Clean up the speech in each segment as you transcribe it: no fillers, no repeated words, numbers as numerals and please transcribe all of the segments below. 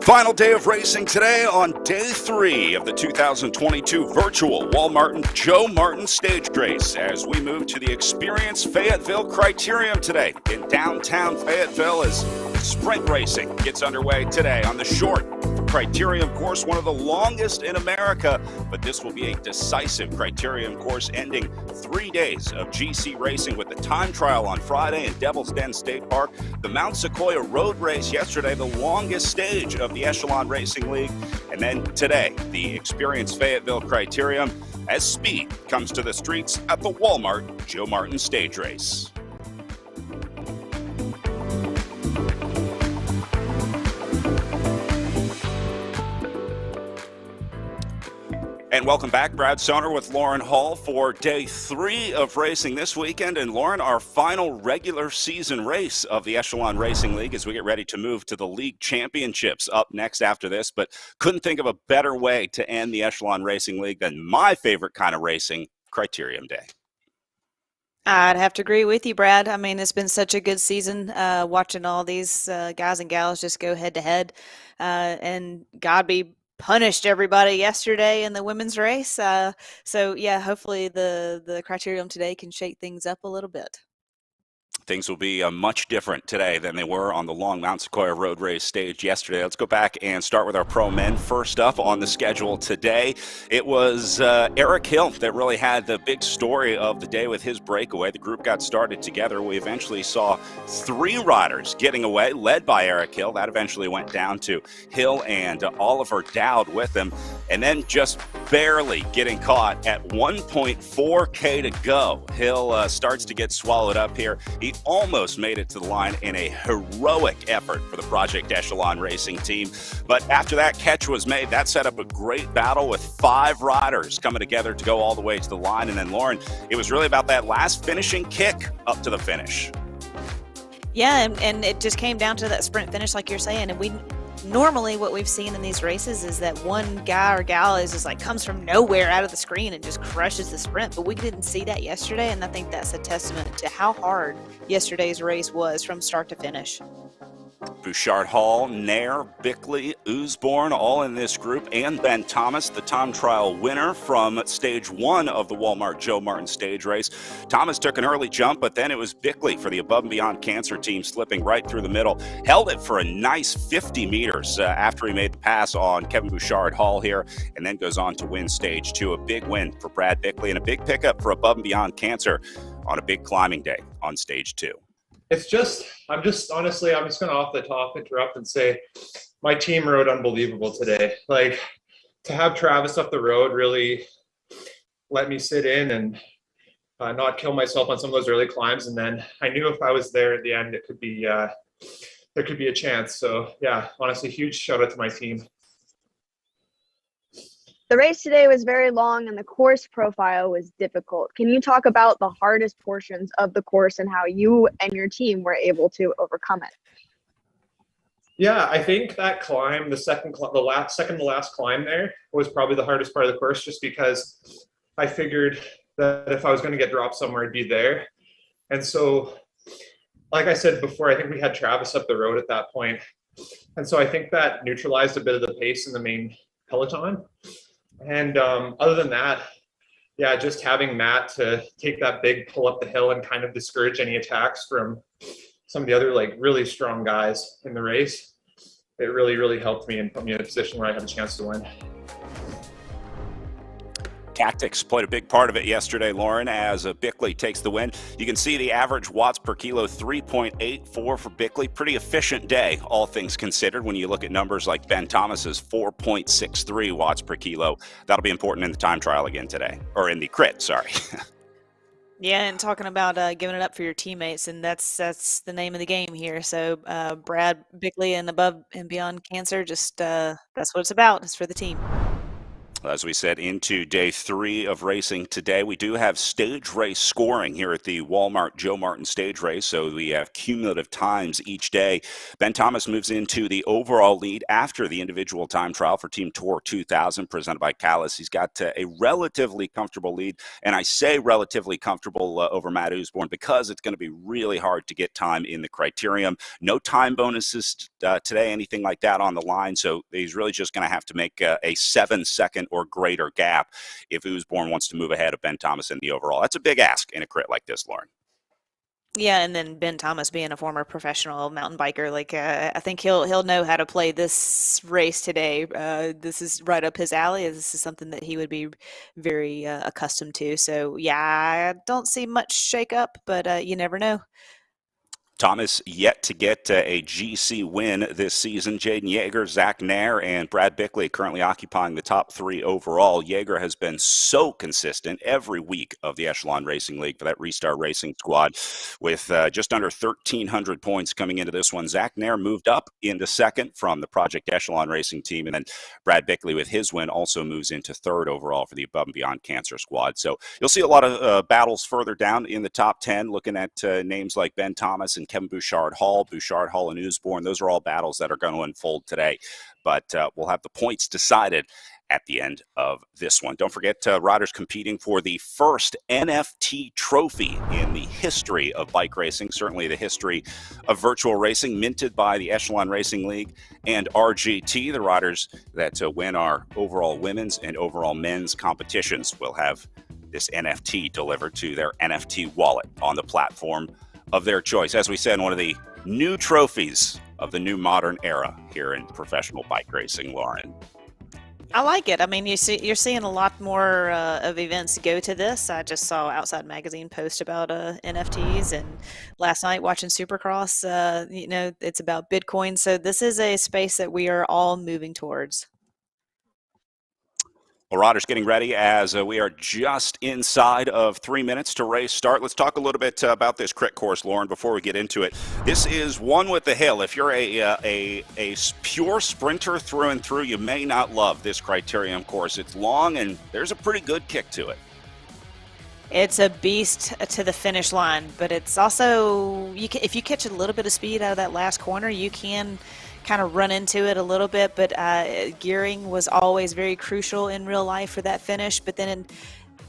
Final day of racing today on day 3 of the 2022 virtual Walmart Joe Martin Stage Race as we move to the Experience Fayetteville Criterium today in downtown Fayetteville as sprint racing gets underway today on the short Criterium course, one of the longest in America, but this will be a decisive Criterium course ending 3 days of GC racing with the time trial on Friday in Devil's Den State Park, the Mount Sequoia Road Race yesterday, the longest stage of the Echelon Racing League, and then today, the Experience Fayetteville Criterium as speed comes to the streets at the Walmart Joe Martin Stage Race. And welcome back, Brad Soner with Lauren Hall for day 3 of racing this weekend. And Lauren, our final regular season race of the Echelon Racing League as we get ready to move to the league championships up next after this. But couldn't think of a better way to end the Echelon Racing League than my favorite kind of racing, Criterium Day. I'd have to agree with you, Brad. I mean, it's been such a good season watching all these guys and gals just go head to head. And God be punished everybody yesterday in the women's race. So yeah, hopefully the Criterium today can shake things up a little bit. Things will be much different today than they were on the long Mount Sequoia Road Race stage yesterday. Let's go back and start with our pro men. First up on the schedule today, it was Eric Hill that really had the big story of the day with his breakaway. The group got started together. We eventually saw 3 riders getting away, led by Eric Hill. That eventually went down to Hill and Oliver Dowd with him. And then just barely getting caught at 1.4K to go. Hill starts to get swallowed up here. He almost made it to the line in a heroic effort for the Project Echelon Racing team. But after that catch was made, that set up a great battle with 5 riders coming together to go all the way to the line. And then, Lauren, it was really about that last finishing kick up to the finish. Yeah, and it just came down to that sprint finish like you're saying. And normally what we've seen in these races is that one guy or gal is just like comes from nowhere out of the screen and just crushes the sprint, but we didn't see that yesterday, and I think that's a testament to how hard yesterday's race was from start to finish. Bouchard Hall, Nair, Bickley, Oosborne, all in this group, and Ben Thomas, the time trial winner from stage 1 of the Walmart Joe Martin stage race. Thomas took an early jump, but then it was Bickley for the Above and Beyond Cancer team slipping right through the middle. Held it for a nice 50 meters after he made the pass on Kevin Bouchard Hall here, and then goes on to win stage 2. A big win for Brad Bickley and a big pickup for Above and Beyond Cancer on a big climbing day on stage 2. I'm just going to off the top interrupt and say my team rode unbelievable today. Like, to have Travis up the road really let me sit in and not kill myself on some of those early climbs. And then I knew if I was there at the end, it could be there could be a chance. So yeah, honestly, huge shout out to my team. The race today was very long and the course profile was difficult. Can you talk about the hardest portions of the course and how you and your team were able to overcome it? Yeah, I think that climb, the second to last climb there was probably the hardest part of the course, just because I figured that if I was going to get dropped somewhere, it'd be there. And so, like I said before, I think we had Travis up the road at that point. And so I think that neutralized a bit of the pace in the main peloton. And other than that, yeah, just having Matt to take that big pull up the hill and kind of discourage any attacks from some of the other like really strong guys in the race, it really, really helped me and put me in a position where I had a chance to win. Tactics played a big part of it yesterday, Lauren, as Bickley takes the win. You can see the average watts per kilo, 3.84 for Bickley. Pretty efficient day, all things considered, when you look at numbers like Ben Thomas's 4.63 watts per kilo. That'll be important in the time trial again today, or in the crit, sorry. Yeah, and talking about giving it up for your teammates, and that's the name of the game here. So Brad Bickley and Above and Beyond Cancer, just that's what it's about. It's for the team. As we said, into day 3 of racing today, we do have stage race scoring here at the Walmart Joe Martin stage race. So we have cumulative times each day. Ben Thomas moves into the overall lead after the individual time trial for Team Tour 2000 presented by Callis. He's got a relatively comfortable lead. And I say relatively comfortable over Matt Usborne because it's going to be really hard to get time in the criterium. No time bonuses today, anything like that on the line. So he's really just going to have to make a 7-second or greater gap if Usborne wants to move ahead of Ben Thomas in the overall. That's a big ask in a crit like this, Lauren. Yeah, and then Ben Thomas being a former professional mountain biker, like I think he'll know how to play this race today. This is right up his alley. This is something that he would be very accustomed to. So yeah, I don't see much shakeup, but you never know. Thomas yet to get a GC win this season. Jaden Yeager, Zach Nair, and Brad Bickley currently occupying the top 3 overall. Yeager has been so consistent every week of the Echelon Racing League for that Restart Racing squad with just under 1,300 points coming into this one. Zach Nair moved up into second from the Project Echelon Racing team, and then Brad Bickley with his win also moves into third overall for the Above and Beyond Cancer squad. So you'll see a lot of battles further down in the top 10, looking at names like Ben Thomas and Kevin Bouchard-Hall and Usborne. Those are all battles that are going to unfold today, but we'll have the points decided at the end of this one. Don't forget, riders competing for the first NFT trophy in the history of bike racing, certainly the history of virtual racing, minted by the Echelon Racing League and RGT. The riders that win our overall women's and overall men's competitions will have this NFT delivered to their NFT wallet on the platform of their choice. As we said, one of the new trophies of the new modern era here in professional bike racing, Lauren. I like it. I mean, you're seeing a lot more of events go to this. I just saw Outside Magazine post about NFTs, and last night watching Supercross, it's about Bitcoin. So this is a space that we are all moving towards. Well, riders getting ready as we are just inside of 3 minutes to race start. Let's talk a little bit about this crit course, Lauren, before we get into it. This is one with the hill. If you're a pure sprinter through and through, you may not love this criterium course. It's long, and there's a pretty good kick to it. It's a beast to the finish line, but it's also, if you catch a little bit of speed out of that last corner, you can kind of run into it a little bit, but gearing was always very crucial in real life for that finish. But then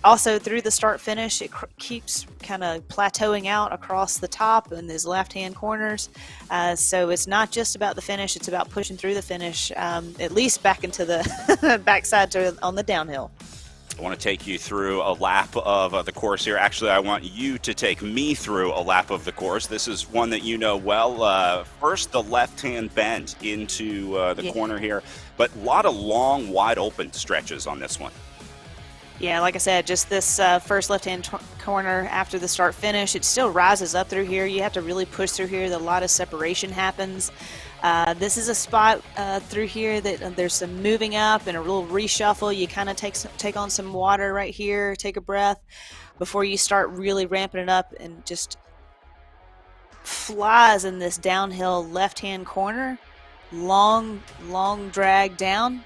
also through the start finish, it keeps kind of plateauing out across the top in these left-hand corners. So it's not just about the finish, it's about pushing through the finish, at least back into the backside on the downhill. I want to take you through a lap of the course here. Actually, I want you to take me through a lap of the course. This is one that you know well. First, the left-hand bend into the corner here, but a lot of long, wide open stretches on this one. Yeah, like I said, just this first left-hand corner after the start finish, it still rises up through here. You have to really push through here. A lot of separation happens. This is a spot through here that there's some moving up and a little reshuffle. You kind of take on some water right here, take a breath before you start really ramping it up, and just flies in this downhill left-hand corner. Long drag down.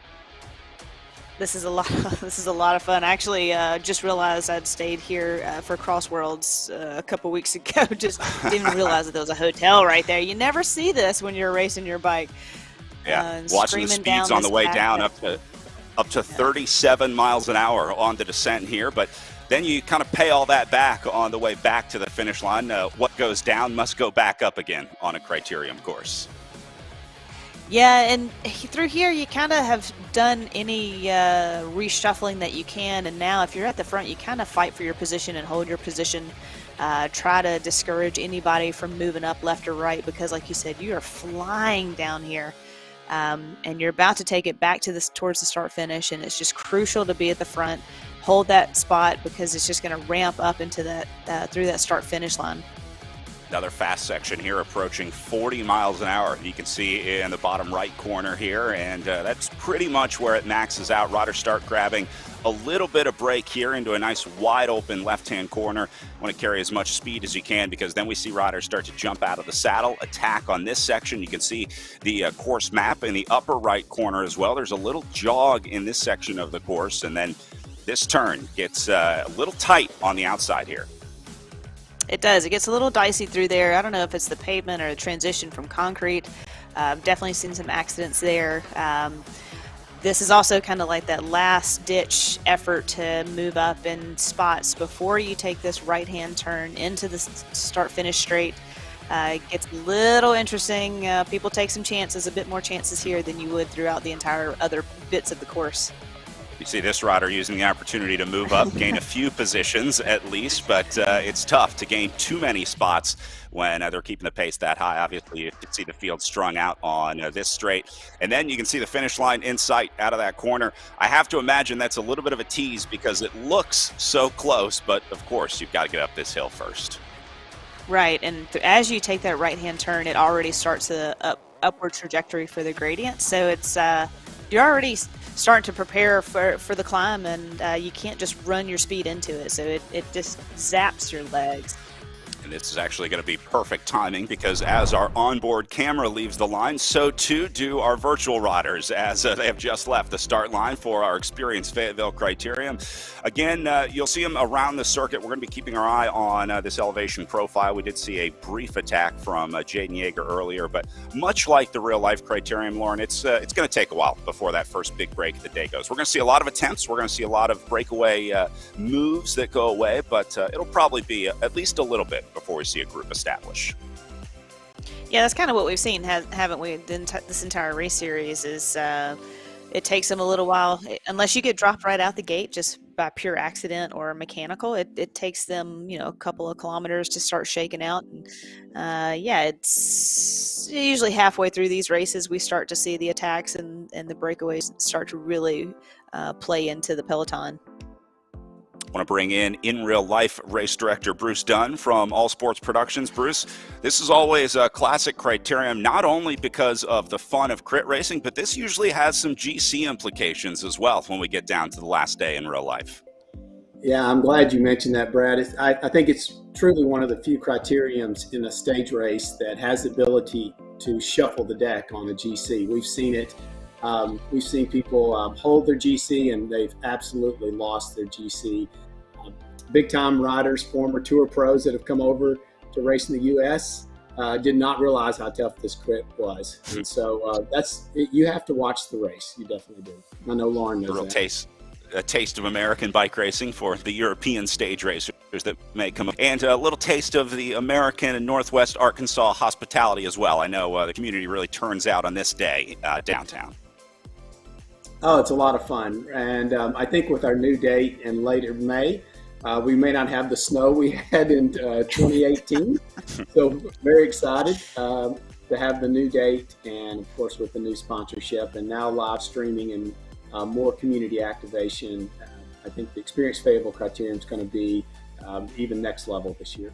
This is a lot. This is a lot of fun. I actually just realized I'd stayed here for Crossworlds a couple weeks ago. Just didn't realize that there was a hotel right there. You never see this when you're racing your bike. Yeah, watching the speeds on the way down up to 37 miles an hour on the descent here, but then you kind of pay all that back on the way back to the finish line. What goes down must go back up again on a criterium course. Yeah, and through here you kind of have done any reshuffling that you can, and now if you're at the front, you kind of fight for your position and hold your position. Try to discourage anybody from moving up left or right, because like you said, you are flying down here, and you're about to take it back to towards the start finish, and it's just crucial to be at the front, hold that spot, because it's just going to ramp up into that through that start finish line. Another fast section here approaching 40 miles an hour. You can see in the bottom right corner here, and that's pretty much where it maxes out. Riders start grabbing a little bit of brake here into a nice wide open left-hand corner. Want to carry as much speed as you can, because then we see riders start to jump out of the saddle, attack on this section. You can see the course map in the upper right corner as well. There's a little jog in this section of the course, and then this turn gets a little tight on the outside here. It does. It gets a little dicey through there. I don't know if it's the pavement or the transition from concrete. Definitely seen some accidents there. This is also kind of like that last ditch effort to move up in spots before you take this right-hand turn into the start-finish straight. It gets a little interesting. People take some chances, a bit more chances here than you would throughout the entire other bits of the course. You see this rider using the opportunity to move up, gain a few positions at least, but it's tough to gain too many spots when they're keeping the pace that high. Obviously, you can see the field strung out on this straight, and then you can see the finish line in sight out of that corner. I have to imagine that's a little bit of a tease because it looks so close, but of course, you've got to get up this hill first. Right, and as you take that right-hand turn, it already starts a upward trajectory for the gradient, so it's you're already starting to prepare for the climb, and you can't just run your speed into it, so it just zaps your legs. And this is actually going to be perfect timing, because as our onboard camera leaves the line, so too do our virtual riders, as they have just left the start line for our experienced Fayetteville Criterium. Again, you'll see them around the circuit. We're going to be keeping our eye on this elevation profile. We did see a brief attack from Jaden Yeager earlier, but much like the real-life Criterium, Lauren, it's going to take a while before that first big break of the day goes. We're going to see a lot of attempts. We're going to see a lot of breakaway moves that go away, but it'll probably be at least a little bit before we see a group establish. Yeah, that's kind of what we've seen, haven't we? This entire race series is it takes them a little while, unless you get dropped right out the gate just by pure accident or mechanical. It takes them, a couple of kilometers to start shaking out. And, yeah, it's usually halfway through these races we start to see the attacks and the breakaways start to really play into the peloton. I want to bring in real life race director Bruce Dunn from All Sports Productions. Bruce, this is always a classic Criterium, not only because of the fun of crit racing, but this usually has some GC implications as well when we get down to the last day in real life. Yeah, I'm glad you mentioned that, Brad. I think it's truly one of the few criteriums in a stage race that has the ability to shuffle the deck on a GC. We've seen it. We've seen people hold their GC and they've absolutely lost their GC. Big-time riders, former tour pros that have come over to race in the U.S. Did not realize how tough this crit was. And so you have to watch the race. You definitely do. I know Lauren knows that. A taste of American bike racing for the European stage racers that may come up, and a little taste of the American and Northwest Arkansas hospitality as well. I know the community really turns out on this day downtown. Oh, it's a lot of fun. And I think with our new date in later May, we may not have the snow we had in 2018. So very excited to have the new date, and of course with the new sponsorship and now live streaming and more community activation. I think the Experience Fayetteville Criterium is going to be even next level this year.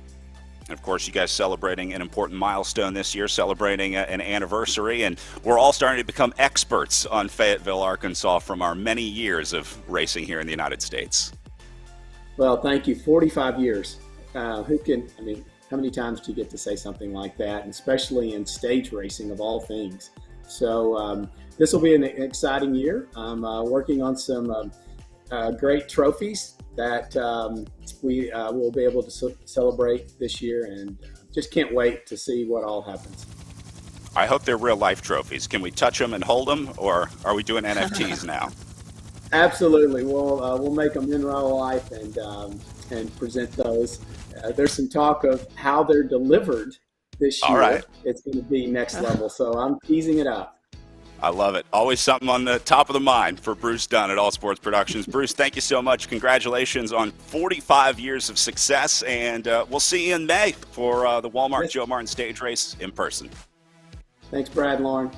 And of course, you guys celebrating an important milestone this year, celebrating an anniversary, and we're all starting to become experts on Fayetteville, Arkansas from our many years of racing here in the United States. Well, thank you. 45 years. How many times do you get to say something like that, and especially in stage racing of all things? So this will be an exciting year. I'm working on some great trophies that we will be able to celebrate this year, and just can't wait to see what all happens. I hope they're real life trophies. Can we touch them and hold them, or are we doing NFTs now? Absolutely. We'll make them in real life and present those. There's some talk of how they're delivered this year. All right. It's going to be next level, so I'm teasing it up. I love it. Always something on the top of the mind for Bruce Dunn at All Sports Productions. Bruce, thank you so much. Congratulations on 45 years of success, and we'll see you in May for the Walmart Joe Martin stage race in person. Thanks, Brad and Lauren.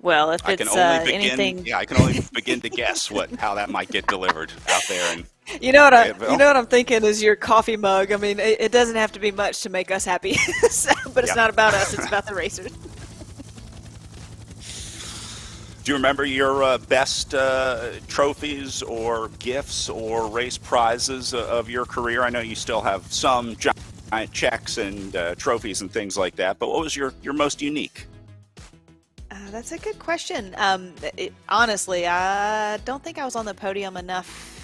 Well, if I can it's only begin. anything, Yeah, I can only begin to guess how that might get delivered out there in you know what Fayetteville. I'm thinking is your coffee mug. I mean, it doesn't have to be much to make us happy, but it's Yeah. not about us; it's about the racers. Do you remember your best trophies or gifts or race prizes of your career? I know you still have some giant checks and trophies and things like that, but what was your most unique? That's a good question. Honestly, I don't think I was on the podium enough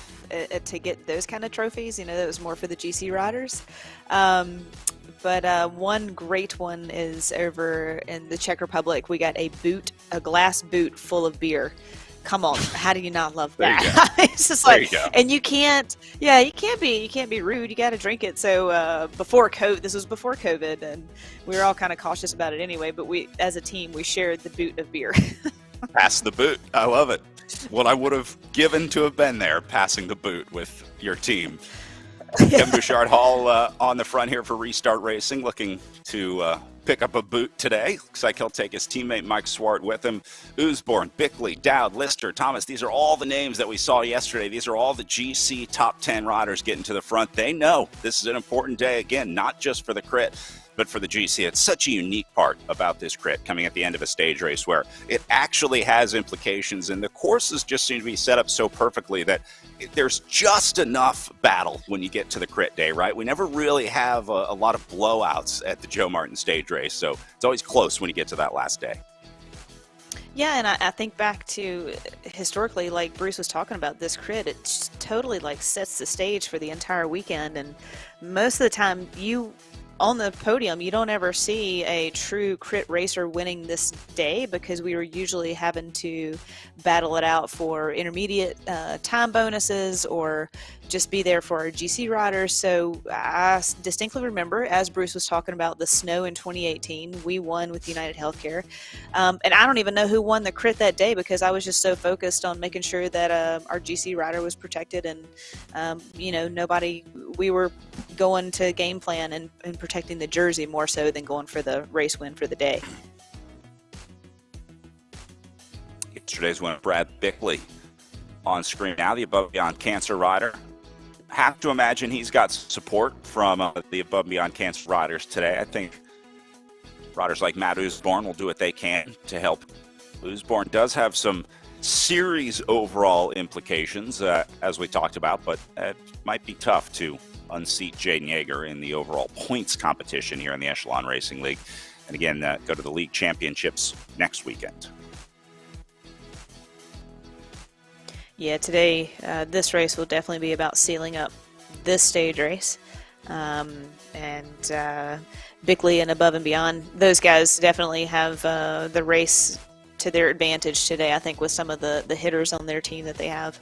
to get those kind of trophies. You know, that was more for the GC riders. But one great one is over in the Czech Republic. We got a glass boot full of beer. Come on, how do you not love There you that? It's just There like, you go. and you can't be rude. You got to drink it. So this was before COVID, and we were all kind of cautious about it anyway. But we, as a team, we shared the boot of beer. Pass the boot. I love it. What I would have given to have been there, passing the boot with your team. Kevin Bouchard Hall on the front here for Restart Racing, looking to pick up a boot today. Looks like he'll take his teammate Mike Swart with him. Usborne, Bickley, Dowd, Lister, Thomas. These are all the names that we saw yesterday. These are all the GC top 10 riders getting to the front. They know this is an important day, again, not just for the crit, but for the GC. It's such a unique part about this crit coming at the end of a stage race where it actually has implications, and the courses just seem to be set up so perfectly that there's just enough battle when you get to the crit day, right? We never really have a lot of blowouts at the Joe Martin stage race, so it's always close when you get to that last day. Yeah, and I think back to historically, like Bruce was talking about, this crit, it just totally like sets the stage for the entire weekend. And most of the time, on the podium, you don't ever see a true crit racer winning this day, because we were usually having to battle it out for intermediate time bonuses or just be there for our GC riders. So I distinctly remember, as Bruce was talking about the snow in 2018, we won with United Healthcare. And I don't even know who won the crit that day, because I was just so focused on making sure that our GC rider was protected, and we were going to game plan and protecting the jersey more so than going for the race win for the day. Yesterday's winner, Brad Bickley, on screen now, the Above and Beyond Cancer rider. Have to imagine he's got support from the Above and Beyond Cancer riders today. I think riders like Matt Usborne will do what they can to help. Usborne does have some series overall implications, as we talked about, but it might be tough to unseat Jaden Yeager in the overall points competition here in the Echelon Racing League. And again, go to the league championships next weekend. Yeah, today this race will definitely be about sealing up this stage race. And Bickley and Above and Beyond, those guys definitely have the race to their advantage today, I think, with some of the hitters on their team that they have.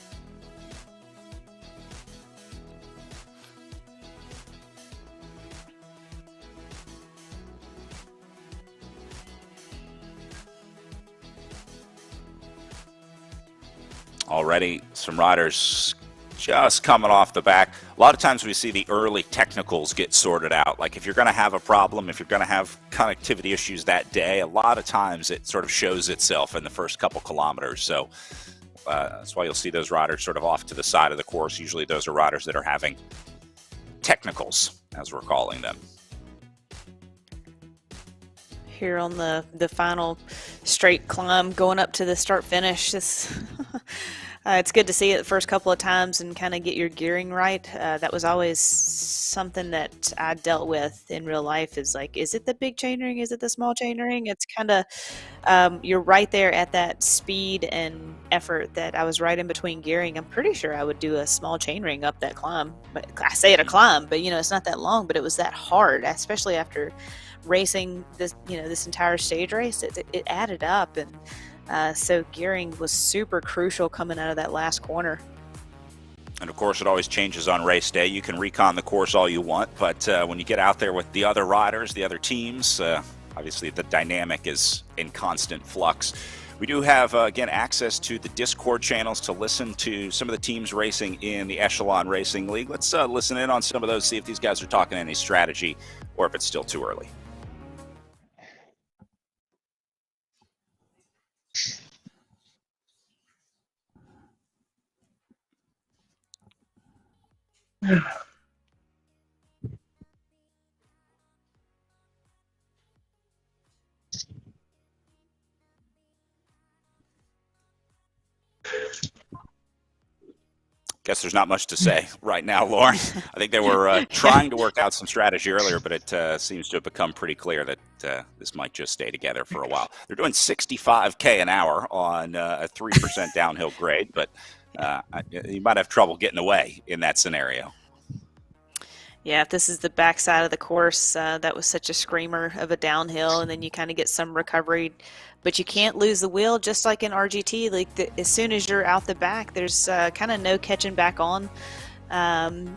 Already some riders just coming off the back. A lot of times we see the early technicals get sorted out. Like if you're going to have a problem, if you're going to have connectivity issues that day, a lot of times it sort of shows itself in the first couple kilometers. So that's why you'll see those riders sort of off to the side of the course. Usually those are riders that are having technicals, as we're calling them. Here on the final straight climb going up to the start finish, it's good to see it the first couple of times and kind of get your gearing right. That was always something that I dealt with in real life, is like, is it the big chainring, is it the small chainring? It's kind of you're right there at that speed and effort that I was right in between gearing. I'm pretty sure I would do a small chainring up that climb, but I say it a climb, but it's not that long, but it was that hard, especially after racing this entire stage race. It added up, and so gearing was super crucial coming out of that last corner. And of course, it always changes on race day. You can recon the course all you want, but when you get out there with the other riders, the other teams, obviously the dynamic is in constant flux. We do have, again, access to the Discord channels to listen to some of the teams racing in the Echelon Racing League. Let's listen in on some of those, see if these guys are talking any strategy or if it's still too early. Guess there's not much to say right now, Lauren. I think they were trying to work out some strategy earlier, but it seems to have become pretty clear that this might just stay together for a while. They're doing 65K an hour on a 3% downhill grade, but you might have trouble getting away in that scenario. Yeah, if this is the backside of the course, that was such a screamer of a downhill, and then you kind of get some recovery, but you can't lose the wheel, just like in RGT. Like as soon as you're out the back, there's kind of no catching back on.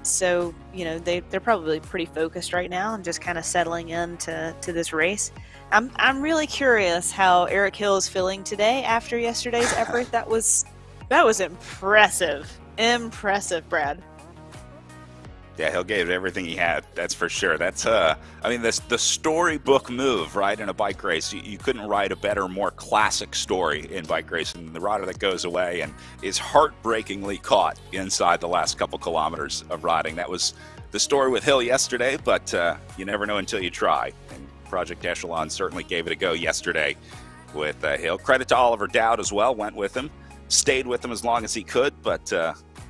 So you know they're probably pretty focused right now and just kind of settling into this race. I'm really curious how Eric Hill is feeling today after yesterday's effort. That was impressive, Brad. Yeah, Hill gave it everything he had. That's for sure. That's I mean, the storybook move, right? In a bike race, you couldn't write a better, more classic story in bike racing than the rider that goes away and is heartbreakingly caught inside the last couple kilometers of riding. That was the story with Hill yesterday, but you never know until you try. And Project Echelon certainly gave it a go yesterday with Hill. Credit to Oliver Dowd as well. Went with him, stayed with him as long as he could, but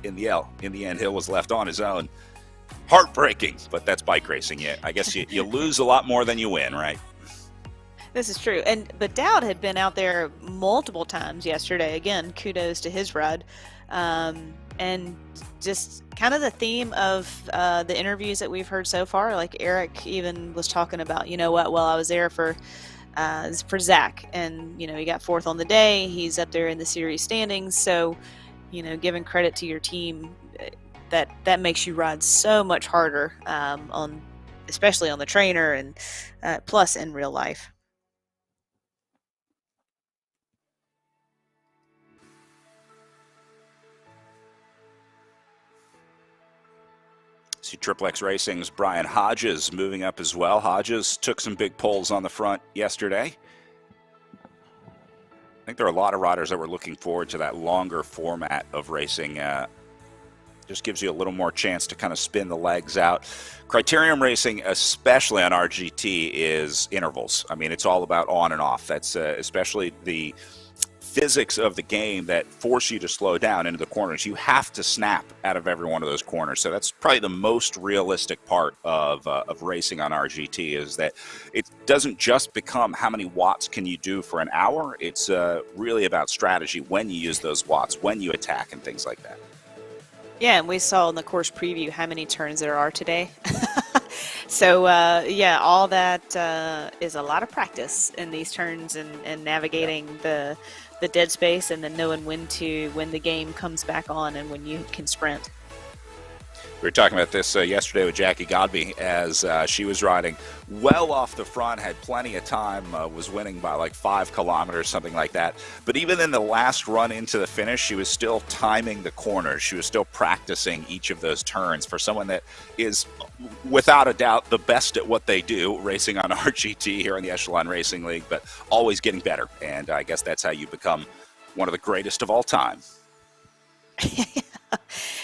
in the end, Hill was left on his own. Heartbreaking, but that's bike racing. I guess you lose a lot more than you win, right? This is true. But Dowd had been out there multiple times yesterday. Again, kudos to his ride. And just kind of the theme of the interviews that we've heard so far, like Eric even was talking about, you know what, well, I was there for Zach, and, you know, he got fourth on the day. He's up there in the series standings. So, you know, giving credit to your team, that makes you ride so much harder, especially on the trainer and plus in real life. See Triple X Racing's Brian Hodges moving up as well. Hodges took some big pulls on the front yesterday. I think there are a lot of riders that were looking forward to that longer format of racing. Just gives you a little more chance to kind of spin the legs out. Criterium racing, especially on RGT, is intervals. I mean, it's all about on and off. That's especially the physics of the game that force you to slow down into the corners. You have to snap out of every one of those corners. So that's probably the most realistic part of racing on RGT, is that it doesn't just become how many watts can you do for an hour. It's really about strategy, when you use those watts, when you attack, and things like that. Yeah, and we saw in the course preview how many turns there are today. So, yeah, all that is a lot of practice in these turns and navigating the dead space, and then knowing when the game comes back on and when you can sprint. We were talking about this yesterday with Jackie Godby as she was riding well off the front, had plenty of time, was winning by like 5 kilometers, something like that. But even in the last run into the finish, she was still timing the corners. She was still practicing each of those turns. For someone that is, without a doubt, the best at what they do, racing on RGT here in the Echelon Racing League, but always getting better. And I guess that's how you become one of the greatest of all time.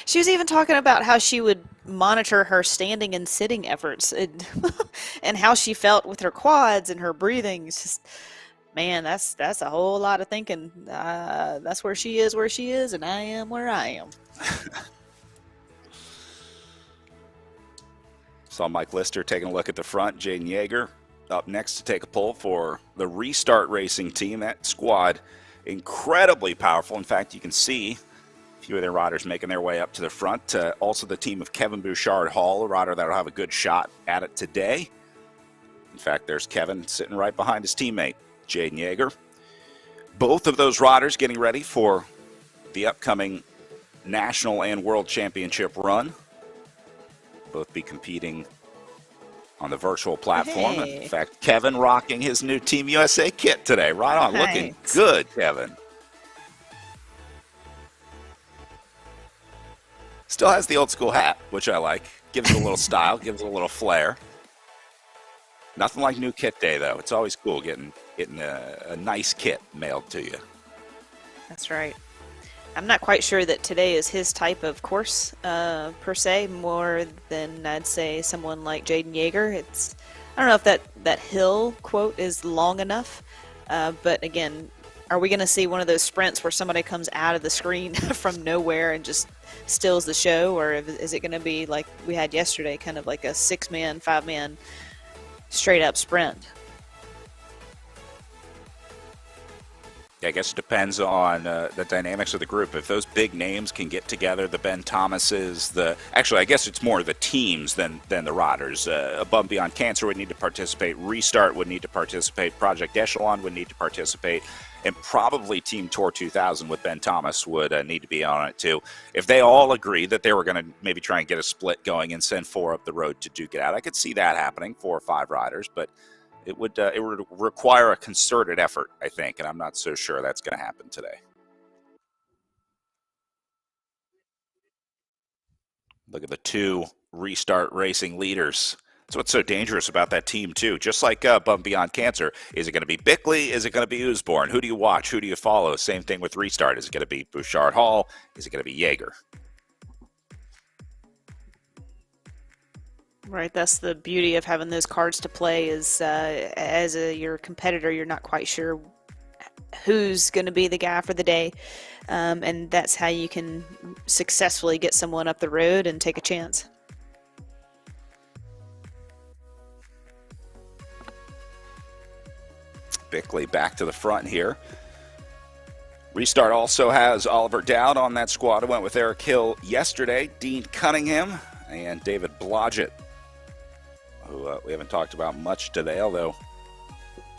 She was even talking about how she would monitor her standing and sitting efforts and how she felt with her quads and her breathing. It's just, man, that's a whole lot of thinking. That's where she is, and I am where I am. Saw Mike Lister taking a look at the front. Jaden Yeager up next to take a pull for the Restart Racing team. That squad, incredibly powerful. In fact, you can see a few of their riders making their way up to the front. Also the team of Kevin Bouchard Hall, a rider that will have a good shot at it today. In fact, there's Kevin sitting right behind his teammate, Jaden Yeager. Both of those riders getting ready for the upcoming National and World Championship run. Both be competing on the virtual platform. Hey. In fact, Kevin rocking his new Team USA kit today. Right on. Nice. Looking good, Kevin. Still has the old school hat, which I like. Gives it a little style, gives it a little flair. Nothing like new kit day, though. It's always cool getting a nice kit mailed to you. That's right. I'm not quite sure that today is his type of course per se, more than I'd say someone like Jaden Yeager. I don't know if that hill quote is long enough, but again, are we going to see one of those sprints where somebody comes out of the screen from nowhere and just steals the show, or is it going to be like we had yesterday, kind of like a 6-man, 5-man straight up sprint? I guess it depends on the dynamics of the group. If those big names can get together, the Ben Thomases, actually, I guess it's more the teams than the riders. Above and Beyond Cancer would need to participate. Restart would need to participate. Project Echelon would need to participate. And probably Team Tour 2000 with Ben Thomas would need to be on it too. If they all agree that they were going to maybe try and get a split going and send 4 up the road to duke it out, I could see that happening, 4 or 5 riders, but it would require a concerted effort, I think, and I'm not so sure that's going to happen today. Look at the 2 Restart Racing leaders. That's what's so dangerous about that team, too. Just like Above and Beyond Cancer, is it going to be Bickley? Is it going to be Usborne? Who do you watch? Who do you follow? Same thing with Restart. Is it going to be Bouchard Hall? Is it going to be Yeager? Right, that's the beauty of having those cards to play is as your competitor, you're not quite sure who's going to be the guy for the day, and that's how you can successfully get someone up the road and take a chance. Bickley back to the front here. Restart also has Oliver Dowd on that squad. I went with Eric Hill yesterday, Dean Cunningham, and David Blodgett, who we haven't talked about much today, although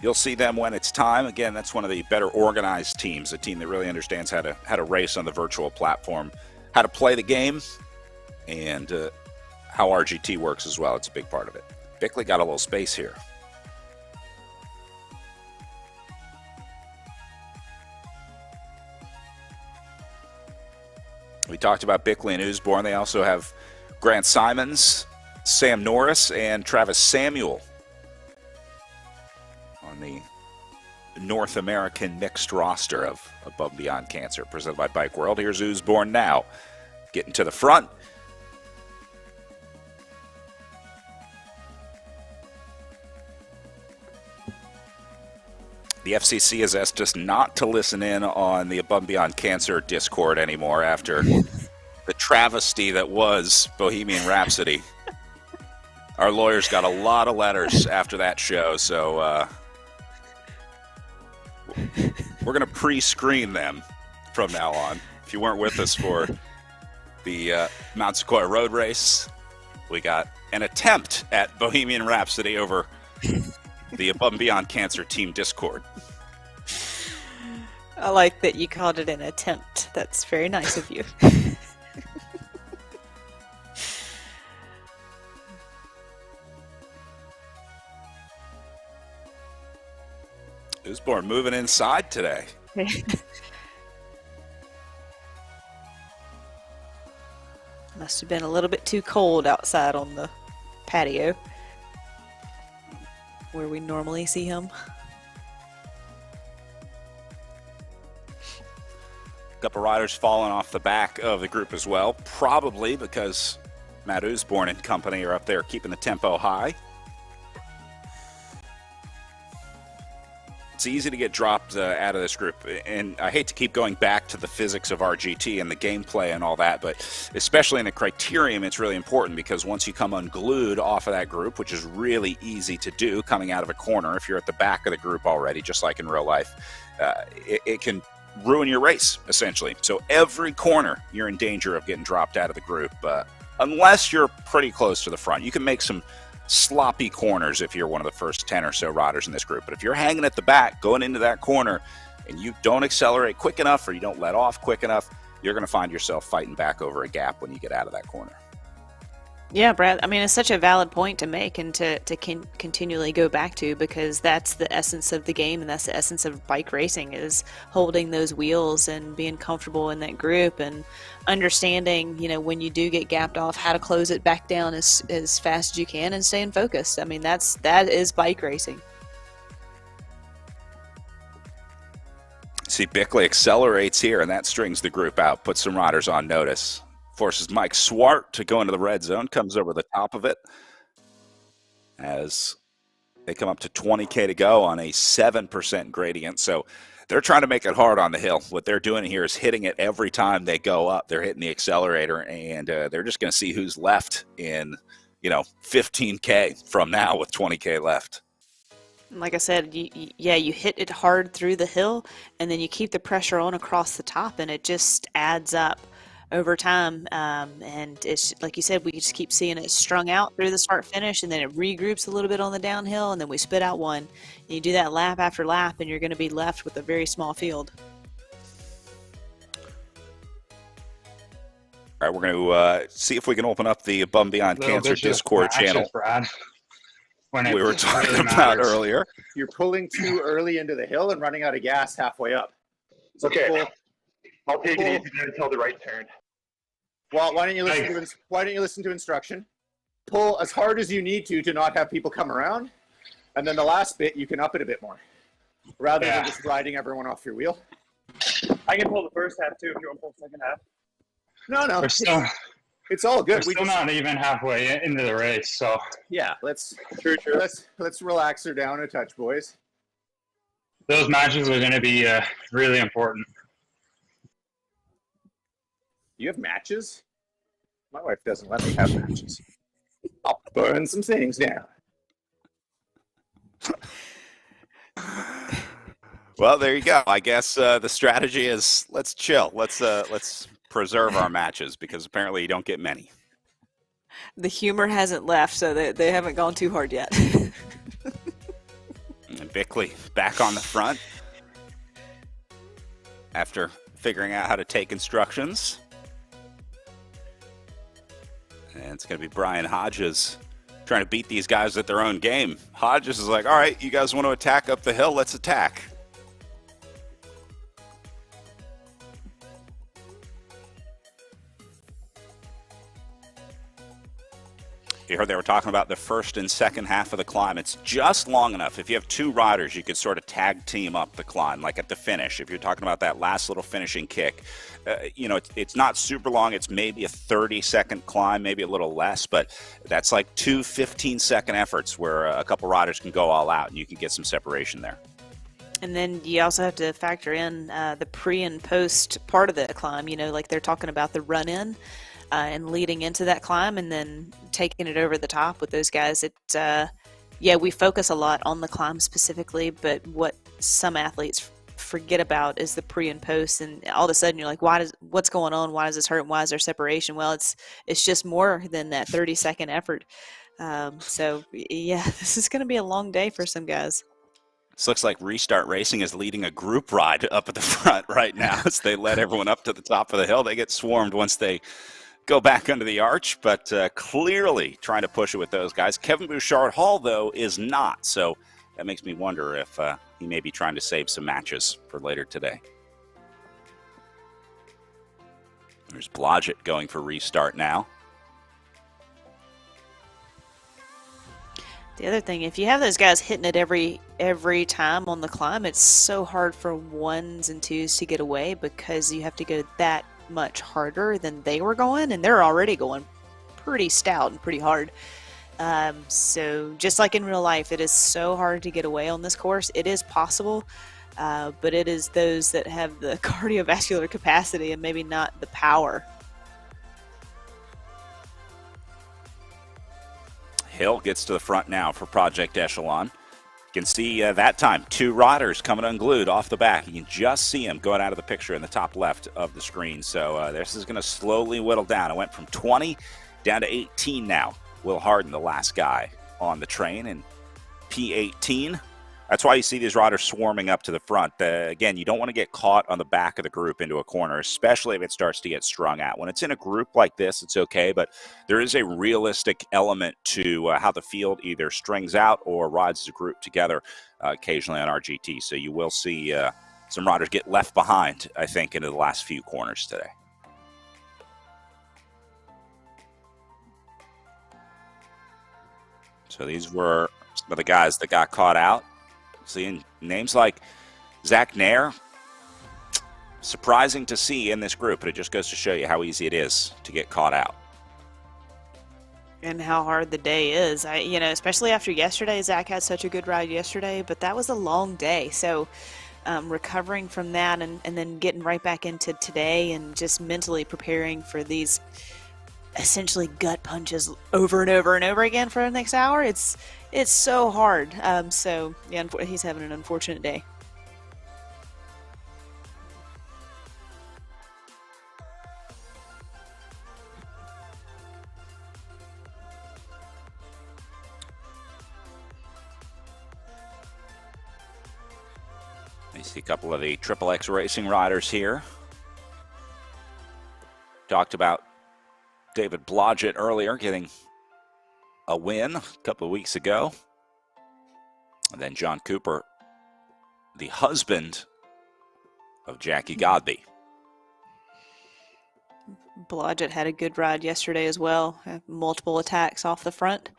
you'll see them when it's time. Again, that's one of the better organized teams, a team that really understands how to race on the virtual platform, how to play the game, and how RGT works as well. It's a big part of it. Bickley got a little space here. We talked about Bickley and Usborne. They also have Grant Simons, Sam Norris, and Travis Samuel on the North American mixed roster of Above and Beyond Cancer, presented by Bike World. Here's Usborne now, getting to the front. The FCC has asked us not to listen in on the Above and Beyond Cancer Discord anymore after the travesty that was Bohemian Rhapsody. Our lawyers got a lot of letters after that show, so we're going to pre-screen them from now on. If you weren't with us for the Mount Sequoia Road Race, we got an attempt at Bohemian Rhapsody over the Above and Beyond Cancer Team Discord. I like that you called it an attempt. That's very nice of you. Usborne moving inside today. Must have been a little bit too cold outside on the patio where we normally see him. A couple riders falling off the back of the group as well, probably because Matt Usborne and company are up there keeping the tempo high. It's easy to get dropped out of this group, and I hate to keep going back to the physics of RGT and the gameplay and all that, but especially in the criterium, it's really important because once you come unglued off of that group, which is really easy to do coming out of a corner if you're at the back of the group already, just like in real life, it can ruin your race, essentially. So every corner, you're in danger of getting dropped out of the group, unless you're pretty close to the front. You can make some sloppy corners if you're one of the first 10 or so riders in this group. But if you're hanging at the back, going into that corner, and you don't accelerate quick enough or you don't let off quick enough, you're going to find yourself fighting back over a gap when you get out of that corner. Yeah, Brad, I mean, it's such a valid point to make and to continually go back to, because that's the essence of the game and that's the essence of bike racing, is holding those wheels and being comfortable in that group and understanding, you know, when you do get gapped off, how to close it back down as fast as you can and staying focused. I mean, that is bike racing. See, Bickley accelerates here, and that strings the group out, puts some riders on notice. Forces Mike Swart to go into the red zone, comes over the top of it as they come up to 20K to go on a 7% gradient. So they're trying to make it hard on the hill. What they're doing here is hitting it every time they go up. They're hitting the accelerator, and they're just going to see who's left in, 15K from now with 20K left. Like I said, you hit it hard through the hill, and then you keep the pressure on across the top, and it just adds up over time. And it's like you said, we just keep seeing it strung out through the start finish, and then it regroups a little bit on the downhill, and then we spit out one. And you do that lap after lap, and you're going to be left with a very small field. All right, we're going to see if we can open up the Above and Beyond Cancer Discord channel. Brad. We were talking about earlier. You're pulling too early into the hill and running out of gas halfway up. It's okay. I'll take it easy until the right turn. Well, why don't you listen to instruction? Pull as hard as you need to not have people come around, and then the last bit you can up it a bit more, rather than just riding everyone off your wheel. I can pull the first half too if you want to pull the second half. No. It's all good. We're still not even halfway into the race, so yeah, let's relax her down a touch, boys. Those matches are going to be really important. You have matches? My wife doesn't let me have matches. I'll burn some things down. Well, there you go. I guess the strategy is let's chill. Let's preserve our matches because apparently you don't get many. The humor hasn't left, so they haven't gone too hard yet. And Bickley back on the front after figuring out how to take instructions. And it's going to be Brian Hodges trying to beat these guys at their own game. Hodges is like, all right, you guys want to attack up the hill? Let's attack. You heard they were talking about the first and second half of the climb. It's just long enough. If you have two riders, you could sort of tag team up the climb, like at the finish. If you're talking about that last little finishing kick, it's not super long. It's maybe a 30-second climb, maybe a little less, but that's like two 15-second efforts where a couple riders can go all out and you can get some separation there. And then you also have to factor in the pre and post part of the climb, like they're talking about the run-in. And leading into that climb and then taking it over the top with those guys. We focus a lot on the climb specifically, but what some athletes forget about is the pre and post, and all of a sudden you're like, what's going on? Why does this hurt? Why is there separation? Well, it's just more than that 30-second effort. This is going to be a long day for some guys. This looks like Restart Racing is leading a group ride up at the front right now as they let everyone up to the top of the hill. They get swarmed once they go back under the arch, but clearly trying to push it with those guys. Kevin Bouchard-Hall, though, is not, so that makes me wonder if he may be trying to save some matches for later today. There's Blodgett going for Restart now. The other thing, if you have those guys hitting it every time on the climb, it's so hard for ones and twos to get away because you have to go that much harder than they were going, and they're already going pretty stout and pretty hard. So just like in real life, it is so hard to get away on this course. It is possible, but it is those that have the cardiovascular capacity and maybe not the power. Hill gets to the front now for Project Echelon. You can see that time, two riders coming unglued off the back. You can just see them going out of the picture in the top left of the screen. So this is going to slowly whittle down. It went from 20 down to 18 now. Will Harden, the last guy on the train, and P18. That's why you see these riders swarming up to the front. Again, you don't want to get caught on the back of the group into a corner, especially if it starts to get strung out. When it's in a group like this, it's okay, but there is a realistic element to how the field either strings out or rides the group together occasionally on RGT. So you will see some riders get left behind, I think, into the last few corners today. So these were some of the guys that got caught out. Seeing names like Zach Nair, surprising to see in this group, but it just goes to show you how easy it is to get caught out. And how hard the day is. Especially after yesterday. Zach had such a good ride yesterday, but that was a long day. So recovering from that and then getting right back into today and just mentally preparing for these essentially gut punches over and over and over again for the next hour, it's so hard. So yeah, he's having an unfortunate day. You see a couple of the Triple X Racing riders here. Talked about David Blodgett earlier getting a win a couple of weeks ago. And then John Cooper, the husband of Jackie Godby. Blodgett had a good ride yesterday as well. Multiple attacks off the front.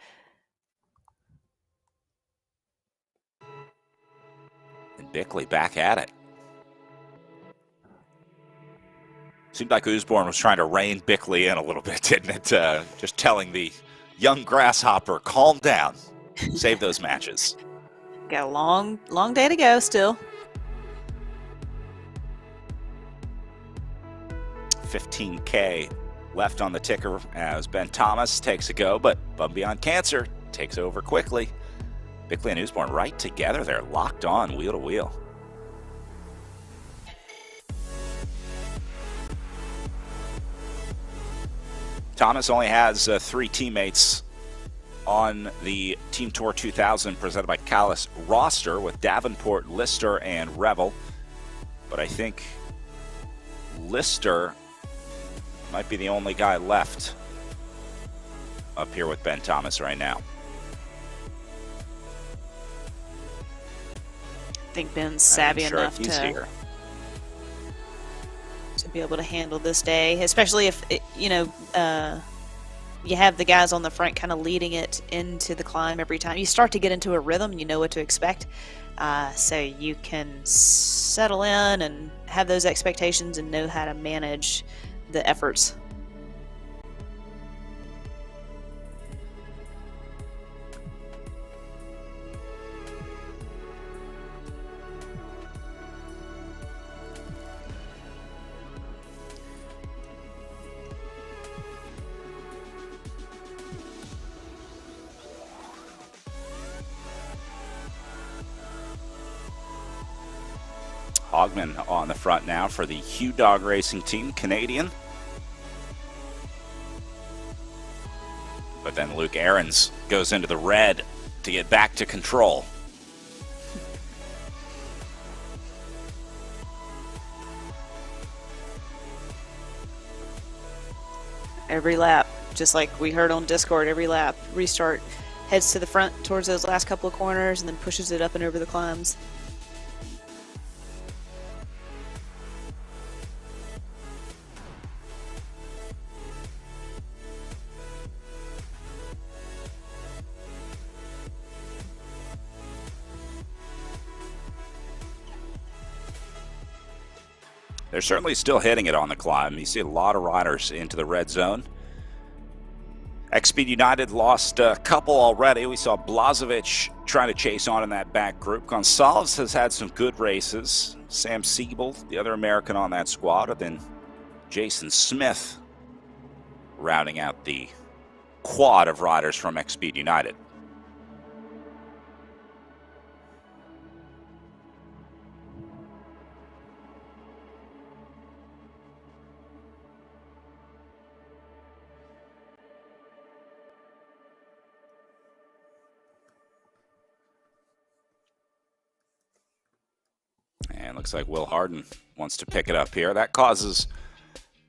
And Bickley back at it. Seemed like Usborne was trying to rein Bickley in a little bit, didn't it? Just telling the young grasshopper, calm down, save those matches. Got a long day to go still. 15K left on the ticker as Ben Thomas takes a go, but Bum Beyond Cancer takes over quickly. Bickley and Usborne right together. They're locked on wheel to wheel. Thomas only has 3 teammates on the Team Tour 2000 presented by Callis roster with Davenport, Lister, and Revel. But I think Lister might be the only guy left up here with Ben Thomas right now. I think Ben's savvy enough he's to here. Be able to handle this day, especially if you have the guys on the front kind of leading it into the climb every time. You start to get into a rhythm, you know what to expect, so you can settle in and have those expectations and know how to manage the efforts. Hogman on the front now for the Hugh Dog Racing Team, Canadian. But then Luke Ahrens goes into the red to get back to control. Every lap, just like we heard on Discord, every lap, restart, heads to the front towards those last couple of corners and then pushes it up and over the climbs. They're certainly still hitting it on the climb. You see a lot of riders into the red zone. X-Speed United lost a couple already. We saw Blazovic trying to chase on in that back group. Gonzalez has had some good races. Sam Siebel, the other American on that squad, and then Jason Smith rounding out the quad of riders from X-Speed United. And looks like Will Harden wants to pick it up here. That causes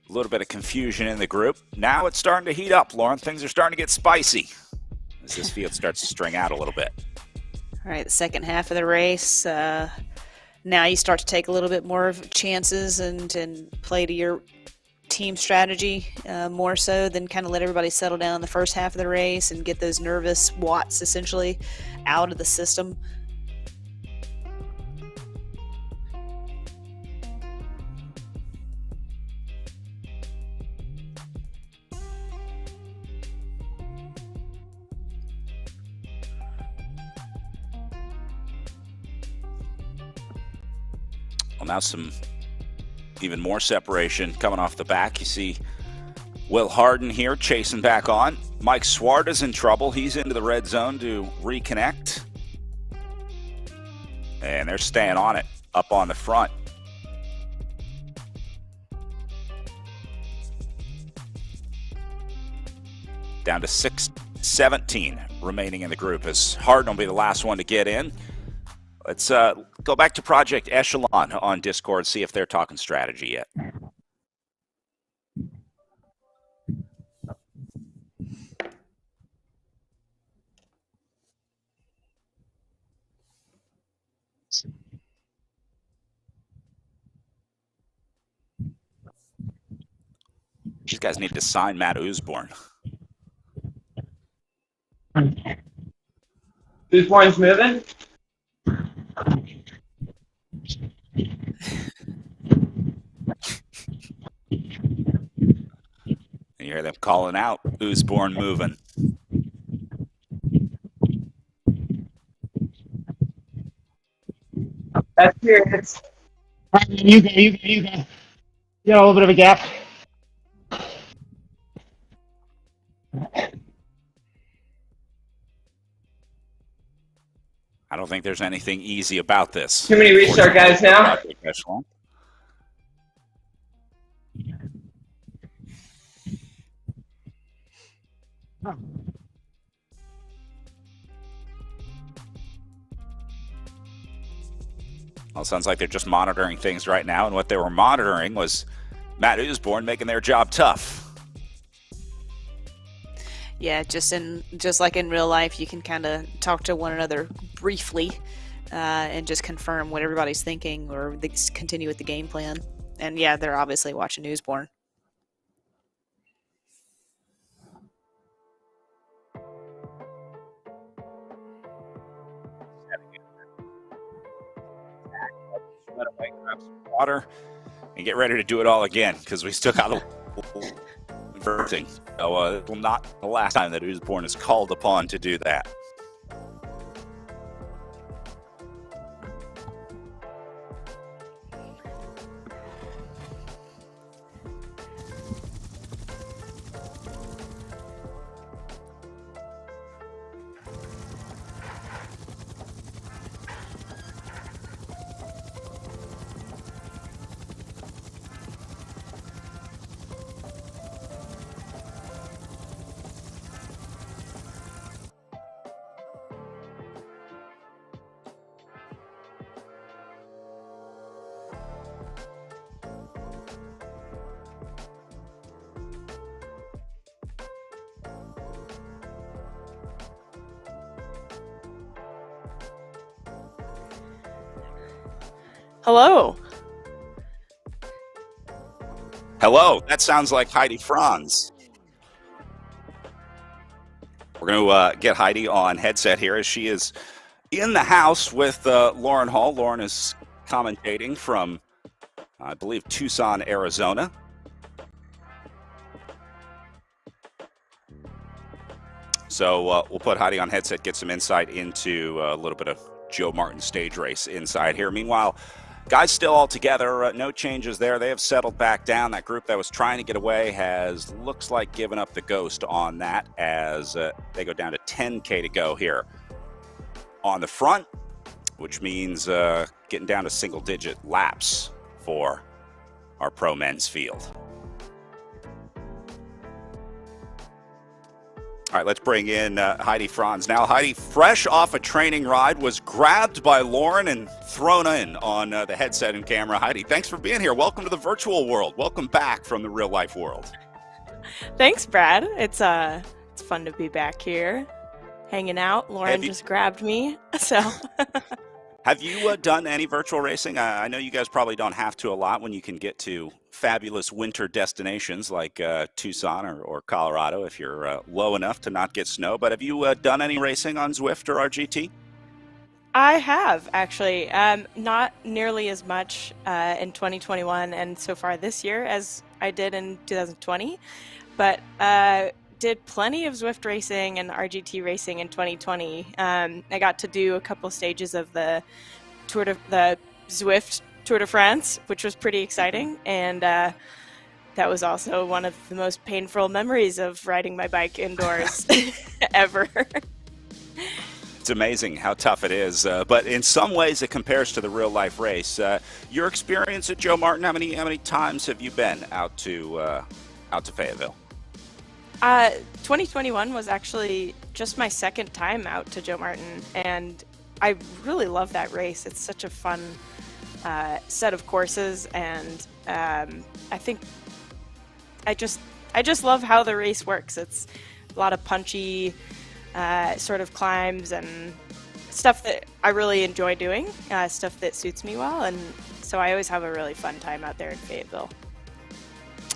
a little bit of confusion in the group. Now it's starting to heat up, Lauren. Things are starting to get spicy as this field starts to string out a little bit. All right, the second half of the race. Now you start to take a little bit more of chances and play to your team strategy more so than kind of let everybody settle down in the first half of the race and get those nervous watts essentially out of the system. Well, now some even more separation coming off the back. You see Will Harden here chasing back on. Mike Swarta's in trouble. He's into the red zone to reconnect. And they're staying on it up on the front. Down to 6:17 remaining in the group as Harden will be the last one to get in. Let's go back to Project Echelon on Discord, see if they're talking strategy yet. These guys need to sign Matt Usborne. Usborne's moving. You hear them calling out, Usborne moving. That's serious. You go. You got a little bit of a gap. I don't think there's anything easy about this. Too many restart guys now. Well, it sounds like they're just monitoring things right now, and what they were monitoring was Matt Usborne making their job tough. Yeah, just like in real life, you can kind of talk to one another briefly and just confirm what everybody's thinking, or continue with the game plan. And yeah, they're obviously watching Usborne. Grab some water and get ready to do it all again, because we still got a converting. So it will not be the last time that Usborne is called upon to do that. Hello. Hello, that sounds like Heidi Franz. We're going to get Heidi on headset here as she is in the house with Lauren Hall. Lauren is commentating from, I believe, Tucson, Arizona. So we'll put Heidi on headset, get some insight into a little bit of Joe Martin stage race inside here. Meanwhile, guys still all together, no changes there. They have settled back down. That group that was trying to get away has, looks like, given up the ghost on that as they go down to 10K to go here on the front, which means getting down to single-digit laps for our pro men's field. All right, let's bring in Heidi Franz now. Heidi, fresh off a training ride, was grabbed by Lauren and thrown in on the headset and camera. Heidi, thanks for being here. Welcome to the virtual world. Welcome back from the real life world. Thanks, Brad. It's fun to be back here, hanging out. Lauren just grabbed me, so. Have you done any virtual racing? I know you guys probably don't have to a lot when you can get to fabulous winter destinations like Tucson or Colorado if you're low enough to not get snow. But have you done any racing on Zwift or RGT? I have, actually. Not nearly as much in 2021 and so far this year as I did in 2020. But did plenty of Zwift racing and RGT racing in 2020. I got to do a couple stages of the Zwift Tour de France, which was pretty exciting, and that was also one of the most painful memories of riding my bike indoors ever. It's amazing how tough it is, but in some ways it compares to the real life race. Your experience at Joe Martin, how many times have you been out to Fayetteville? 2021 was actually just my second time out to Joe Martin, and I really love that race. It's such a fun set of courses, and I think I just love how the race works. It's a lot of punchy sort of climbs and stuff that I really enjoy doing, stuff that suits me well, and so I always have a really fun time out there in Fayetteville.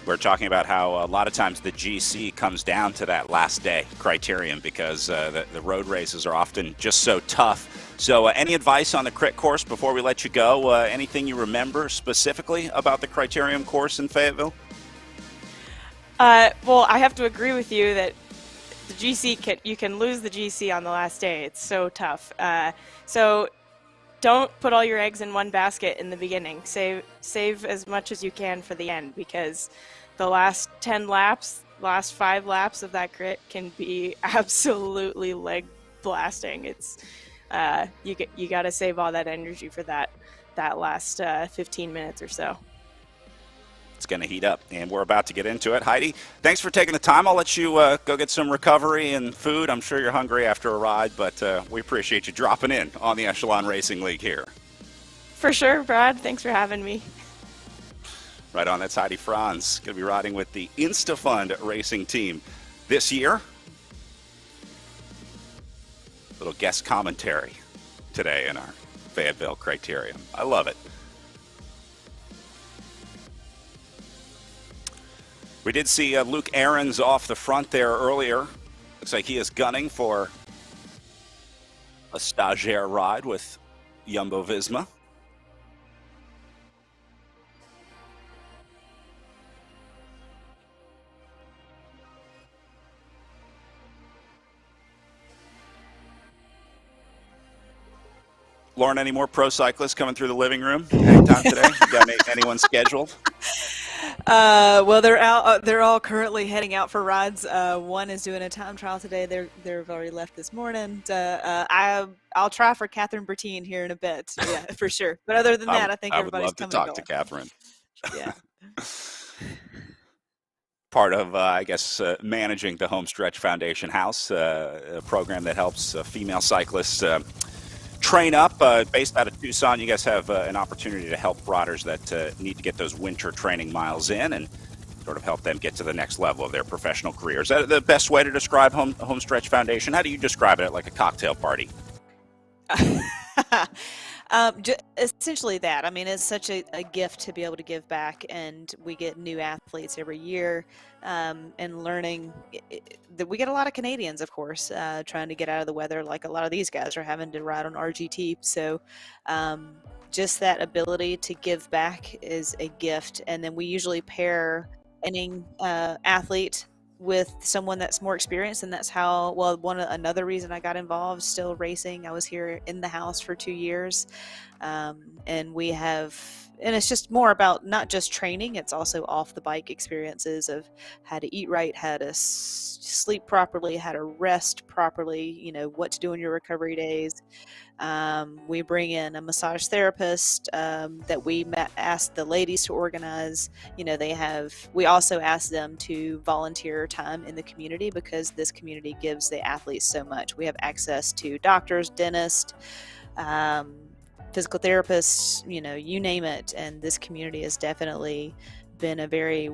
We're talking about how a lot of times the GC comes down to that last day criterion because the road races are often just so tough. So any advice on the crit course before we let you go? Anything you remember specifically about the criterium course in Fayetteville? Well, I have to agree with you that the GC you can lose the GC on the last day. It's so tough. So don't put all your eggs in one basket in the beginning. Save as much as you can for the end, because the last 10 laps, last 5 laps of that crit can be absolutely leg blasting. It's you got to save all that energy for that last 15 minutes or so. It's going to heat up, and we're about to get into it. Heidi, thanks for taking the time. I'll let you go get some recovery and food. I'm sure you're hungry after a ride, but we appreciate you dropping in on the Echelon Racing League here. For sure, Brad. Thanks for having me. Right on, that's Heidi Franz. Going to be riding with the InstaFund racing team this year. Little guest commentary today in our Fayetteville Criterium. I love it. We did see Luke Ahrens off the front there earlier. Looks like he is gunning for a stagiaire ride with Jumbo Visma. Lauren, any more pro cyclists coming through the living room anytime today? You got anyone scheduled? Well, they're out. They're all currently heading out for rides. One is doing a time trial today. They've already left this morning. I'll try for Catherine Bertine here in a bit. Yeah, for sure. But other than that, I think everybody's coming. I would love to talk to Catherine. Yeah. Part of, I guess, managing the Homestretch Foundation House, a program that helps female cyclists train up. Based out of Tucson, you guys have an opportunity to help riders that need to get those winter training miles in and sort of help them get to the next level of their professional career. Is that the best way to describe Homestretch Foundation? How do you describe it at like a cocktail party? Essentially that. I mean, it's such a gift to be able to give back, and we get new athletes every year, and learning that we get a lot of Canadians, of course, trying to get out of the weather like a lot of these guys are having to ride on RGT. So just that ability to give back is a gift. And then we usually pair an athlete with someone that's more experienced, and that's how, well, another reason I got involved still racing. I was here in the house for 2 years, and it's just more about not just training, it's also off the bike experiences of how to eat right, how to sleep properly, how to rest properly, what to do on your recovery days. We bring in a massage therapist that we ask the ladies to organize. We also ask them to volunteer time in the community, because this community gives the athletes so much. We have access to doctors, dentists, physical therapists, you name it. And this community has definitely been a very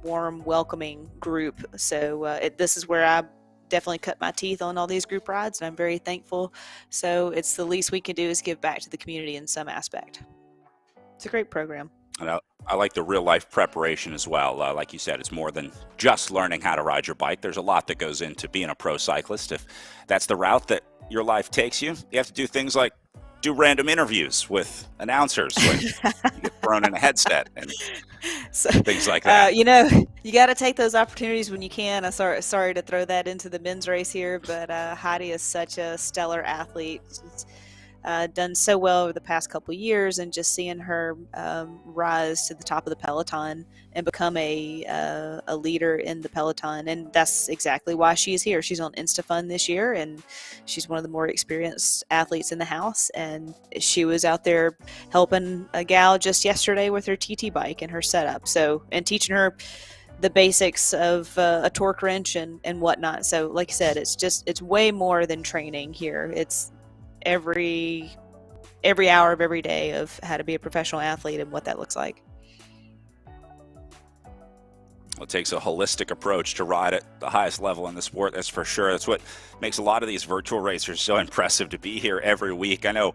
warm, welcoming group. So this is where I definitely cut my teeth on all these group rides, and I'm very thankful. So it's the least we can do is give back to the community in some aspect. It's a great program. And I like the real life preparation as well. Like you said, it's more than just learning how to ride your bike. There's a lot that goes into being a pro cyclist. If that's the route that your life takes you, you have to do things like do random interviews with announcers when you get thrown in a headset and things like that. You got to take those opportunities when you can. I'm sorry to throw that into the men's race here, but Heidi is such a stellar athlete. done so well over the past couple years, and just seeing her rise to the top of the peloton and become a leader in the peloton. And that's exactly why she's here. She's on InstaFun this year, and she's one of the more experienced athletes in the house. And she was out there helping a gal just yesterday with her TT bike and her setup. So, and teaching her the basics of a torque wrench and whatnot. So like I said, it's way more than training here. It's every hour of every day of how to be a professional athlete and what that looks like. Well, it takes a holistic approach to ride at the highest level in the sport, that's for sure. That's what makes a lot of these virtual racers so impressive to be here every week. I know,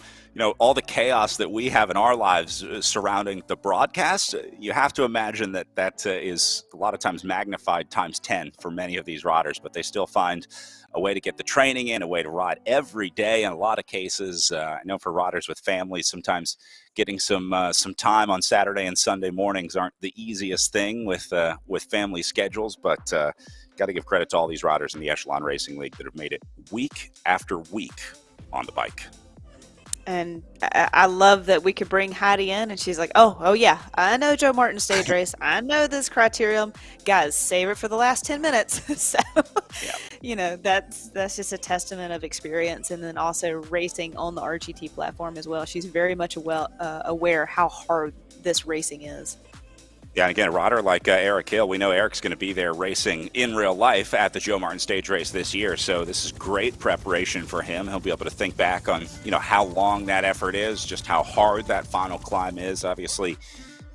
all the chaos that we have in our lives surrounding the broadcast, you have to imagine that is a lot of times magnified times 10 for many of these riders, but they still find a way to get the training in, a way to ride every day. In a lot of cases, I know for riders with families, sometimes getting some time on Saturday and Sunday mornings aren't the easiest thing with family schedules, but got to give credit to all these riders in the Echelon Racing League that have made it week after week on the bike. And I love that we could bring Heidi in, and she's like, oh yeah, I know Joe Martin stage race. I know this criterium. Guys, save it for the last 10 minutes. So, yeah. That's just a testament of experience, and then also racing on the RGT platform as well. She's very much aware how hard this racing is. Yeah, and again, a rider like Eric Hill, we know Eric's going to be there racing in real life at the Joe Martin stage race this year, so this is great preparation for him. He'll be able to think back on, how long that effort is, just how hard that final climb is. Obviously,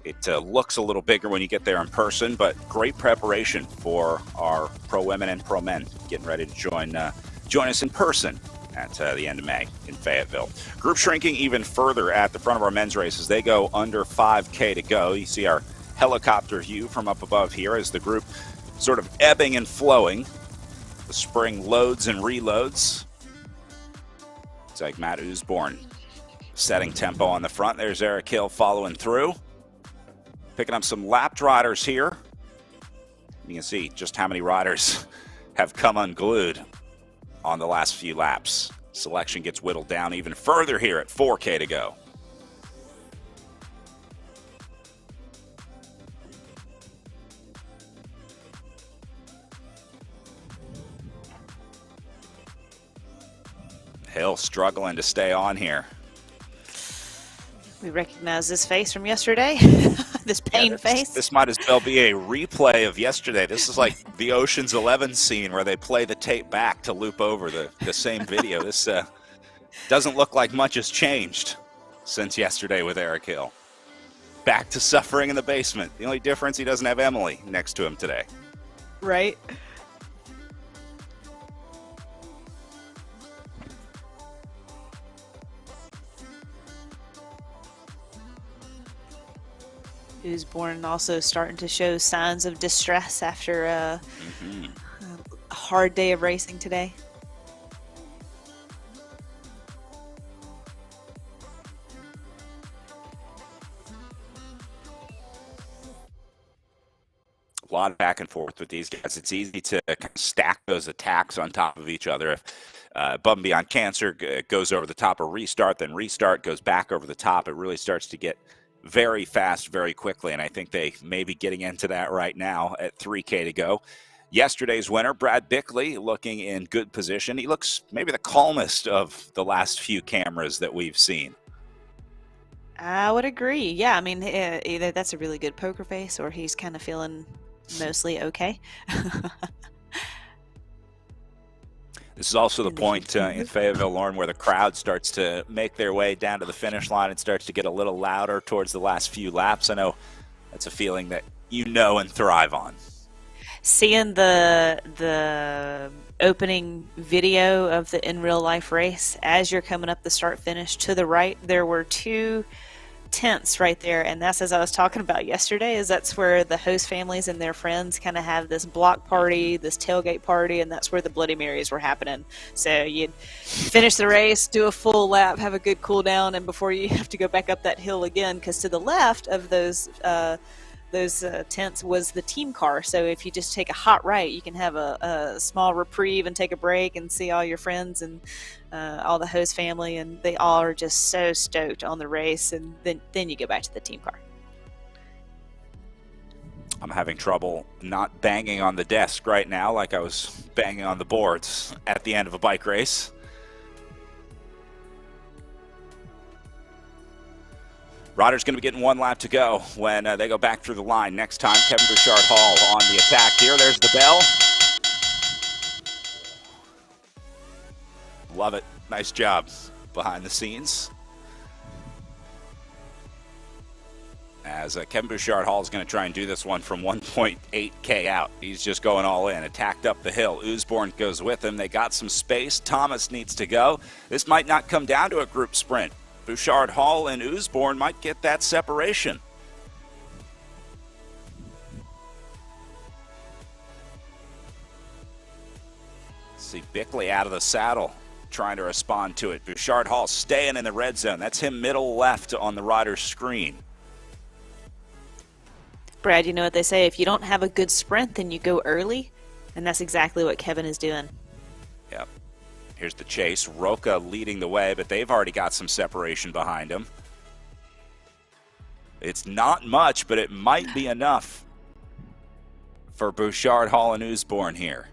it looks a little bigger when you get there in person, but great preparation for our pro women and pro men getting ready to join us in person at the end of May in Fayetteville. Group shrinking even further at the front of our men's races. They go under 5K to go. You see our helicopter view from up above here as the group sort of ebbing and flowing. The spring loads and reloads. It's like Matt Usborne setting tempo on the front. There's Eric Hill following through. Picking up some lapped riders here. You can see just how many riders have come unglued on the last few laps. Selection gets whittled down even further here at 4K to go. Hill struggling to stay on here. We recognize this face from yesterday. This pain face. This might as well be a replay of yesterday. This is like the Ocean's 11 scene where they play the tape back to loop over the same video. This doesn't look like much has changed since yesterday with Eric Hill. Back to suffering in the basement. The only difference, he doesn't have Emily next to him today. Right. Who's born also starting to show signs of distress after a hard day of racing today. A lot of back and forth with these guys. It's easy to kind of stack those attacks on top of each other. If Above and Beyond Cancer goes over the top of Restart, then Restart goes back over the top, it really starts to get very fast, very quickly, and I think they may be getting into that right now at 3K to go. Yesterday's winner, Brad Bickley, looking in good position. He looks maybe the calmest of the last few cameras that we've seen. I would agree. Yeah, I mean, either that's a really good poker face or he's kind of feeling mostly okay. This is also the point in Fayetteville, Lauren, where the crowd starts to make their way down to the finish line and starts to get a little louder towards the last few laps. I know that's a feeling that you know and thrive on. Seeing the opening video of the in real life race, as you're coming up the start finish to the right, there were two tents right there, and that's, as I was talking about yesterday, is that's where the host families and their friends kind of have this block party, this tailgate party, and that's where the Bloody Marys were happening. So you'd finish the race, do a full lap, have a good cool down, and before you have to go back up that hill again, because to the left of those those tents was the team car. So if you just take a hot right, you can have a small reprieve and take a break and see all your friends and all the host family, and they all are just so stoked on the race, and then you go back to the team car. I'm having trouble not banging on the desk right now like I was banging on the boards at the end of a bike race. Riders going to be getting one lap to go when they go back through the line. Next time, Kevin Bouchard Hall on the attack here. There's the bell. Love it. Nice job behind the scenes. As Kevin Bouchard Hall is going to try and do this one from 1.8K out. He's just going all in, attacked up the hill. Usborne goes with him. They got some space. Thomas needs to go. This might not come down to a group sprint. Bouchard Hall and Usborne might get that separation. See Bickley out of the saddle, trying to respond to it. Bouchard Hall staying in the red zone. That's him middle left on the rider's screen. Brad, you know what they say, if you don't have a good sprint, then you go early, and that's exactly what Kevin is doing. Yep. Here's the chase. Roca leading the way, but they've already got some separation behind him. It's not much, but it might be enough for Bouchard Hall and Usborne here.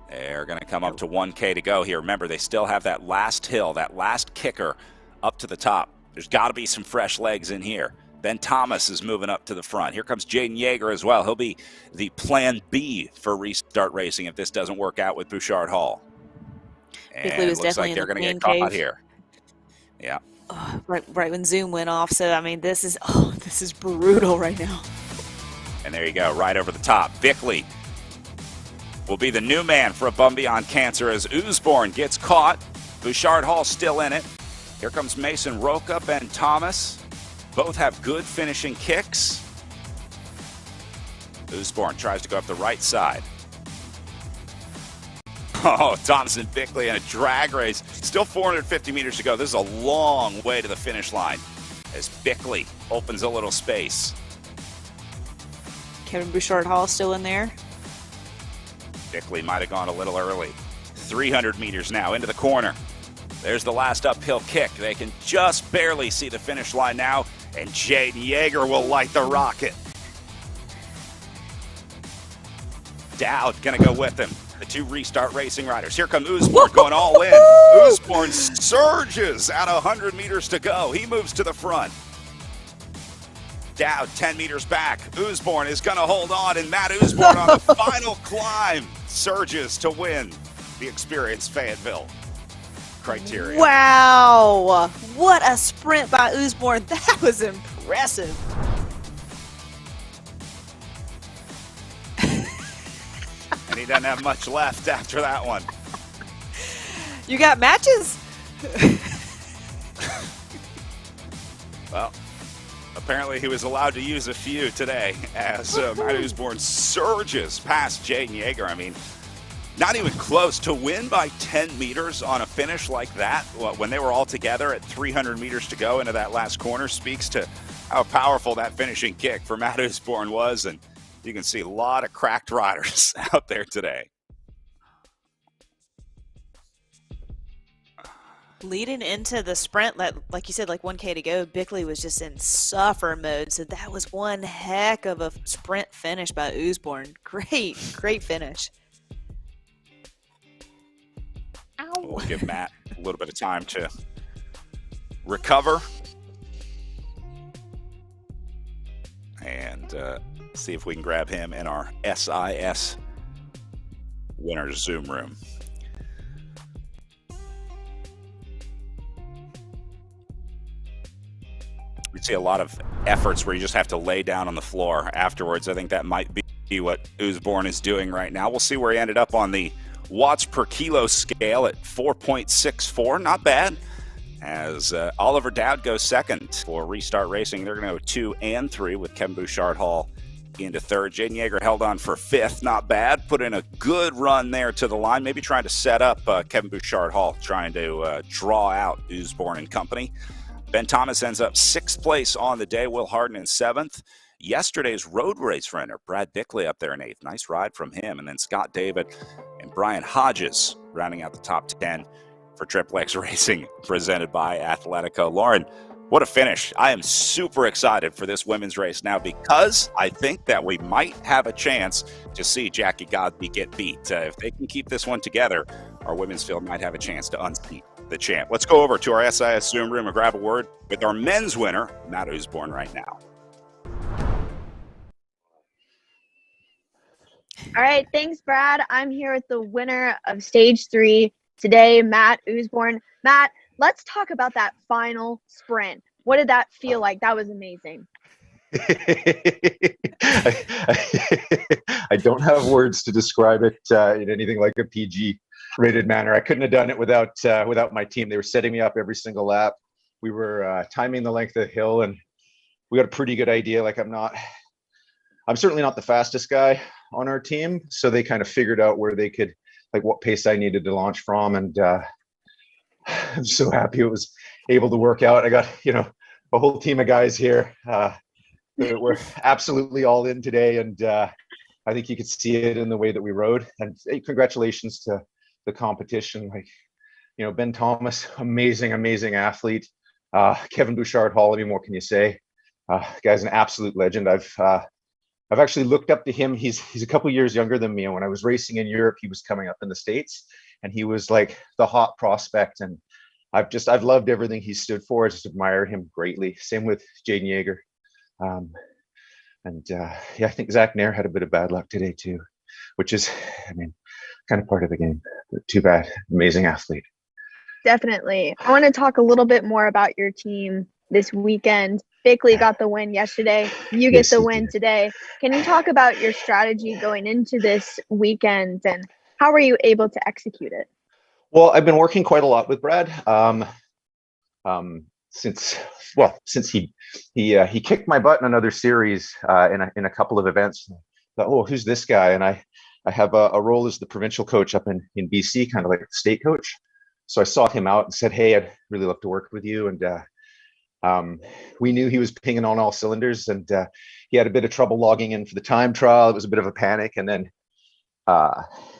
They're going to come up to 1K to go here. Remember, they still have that last hill, that last kicker up to the top. There's got to be some fresh legs in here. Ben Thomas is moving up to the front. Here comes Jaden Yeager as well. He'll be the plan B for Restart Racing if this doesn't work out with Bouchard Hall. And it looks like they're going to get caught here. Yeah. Oh, right when Zoom went off. So, I mean, this is brutal right now. And there you go, right over the top. Bickley will be the new man for a Bum Beyond Cancer as Usborne gets caught. Bouchard Hall still in it. Here comes Mason Roca, Ben Thomas. Both have good finishing kicks. Usborne tries to go up the right side. Oh, Thomas and Bickley in a drag race. Still 450 meters to go. This is a long way to the finish line as Bickley opens a little space. Kevin Bouchard Hall still in there. Bickley might have gone a little early. 300 meters now into the corner. There's the last uphill kick. They can just barely see the finish line now, and Jaden Yeager will light the rocket. Dowd gonna go with him. The two Restart Racing riders. Here come Usborne going all in. Usborne surges out 100 meters to go. He moves to the front. Dowd 10 meters back. Usborne is gonna hold on, and Matt Usborne on the final climb surges to win the Experience Fayetteville criteria. Wow, what a sprint by Usborne. That was impressive. And he doesn't have much left after that one. You got matches? Well, apparently he was allowed to use a few today as Matt Usborne surges past Jaden Yeager. I mean, not even close. To win by 10 meters on a finish like that when they were all together at 300 meters to go into that last corner speaks to how powerful that finishing kick for Matt Usborne was. And you can see a lot of cracked riders out there today. Leading into the sprint, like you said, like 1K to go, Bickley was just in suffer mode. So that was one heck of a sprint finish by Usborne. Great finish. Ow. We'll give Matt a little bit of time to recover and see if we can grab him in our SIS winner's Zoom room. We see a lot of efforts where you just have to lay down on the floor afterwards. I think that might be what Usborne is doing right now. We'll see where he ended up on the watts per kilo scale at 4.64. Not bad. As Oliver Dowd goes second for Restart Racing. They're going to go 2 and 3 with Kevin Bouchard Hall into third. Jaden Yeager held on for fifth. Not bad. Put in a good run there to the line. Maybe trying to set up Kevin Bouchard Hall, trying to draw out Usborne and company. Ben Thomas ends up 6th place on the day. Will Harden in 7th. yesterday's road race winner, Brad Bickley, up there in 8th. Nice ride from him. And then Scott David and Brian Hodges rounding out the top 10 for Triple X Racing, presented by Athletica. Lauren, what a finish. I am super excited for this women's race now, because I think that we might have a chance to see Jackie Godby get beat. If they can keep this one together, our women's field might have a chance to unseat the champ. Let's go over to our SIS Zoom room and grab a word with our men's winner, Matt Usborne, right now. All right, thanks, Brad. I'm here with the winner of Stage 3 today, Matt Usborne. Matt, let's talk about that final sprint. What did that feel like? That was amazing. I don't have words to describe it in anything like a PG-rated manner. I couldn't have done it without my team. They were setting me up every single lap. We were timing the length of the hill, and we got a pretty good idea. Like, I'm certainly not the fastest guy on our team, so they kind of figured out where they could, like, what pace I needed to launch from, and I'm so happy it was able to work out. I got, a whole team of guys here. We're absolutely all in today, and I think you could see it in the way that we rode. And hey, congratulations to the competition. Like, Ben Thomas, amazing athlete. Kevin Bouchard Hall, I mean, what can you say? Guy's an absolute legend. I've actually looked up to him. He's a couple years younger than me, and when I was racing in Europe, he was coming up in the States, and he was like the hot prospect. And I've loved everything he stood for. I just admire him greatly. Same with Jaden Yeager. I think Zach Nair had a bit of bad luck today too, which is, kind of part of the game. But too bad. Amazing athlete. Definitely. I want to talk a little bit more about your team this weekend. Bickley got the win yesterday. You get the win today. Can you talk about your strategy going into this weekend, and how were you able to execute it? Well, I've been working quite a lot with Brad since he kicked my butt in another series in a couple of events. I thought, oh, who's this guy? And I have a role as the provincial coach up in BC, kind of like the state coach. So I sought him out and said, hey, I'd really love to work with you. And we knew he was pinging on all cylinders, and he had a bit of trouble logging in for the time trial. It was a bit of a panic. And then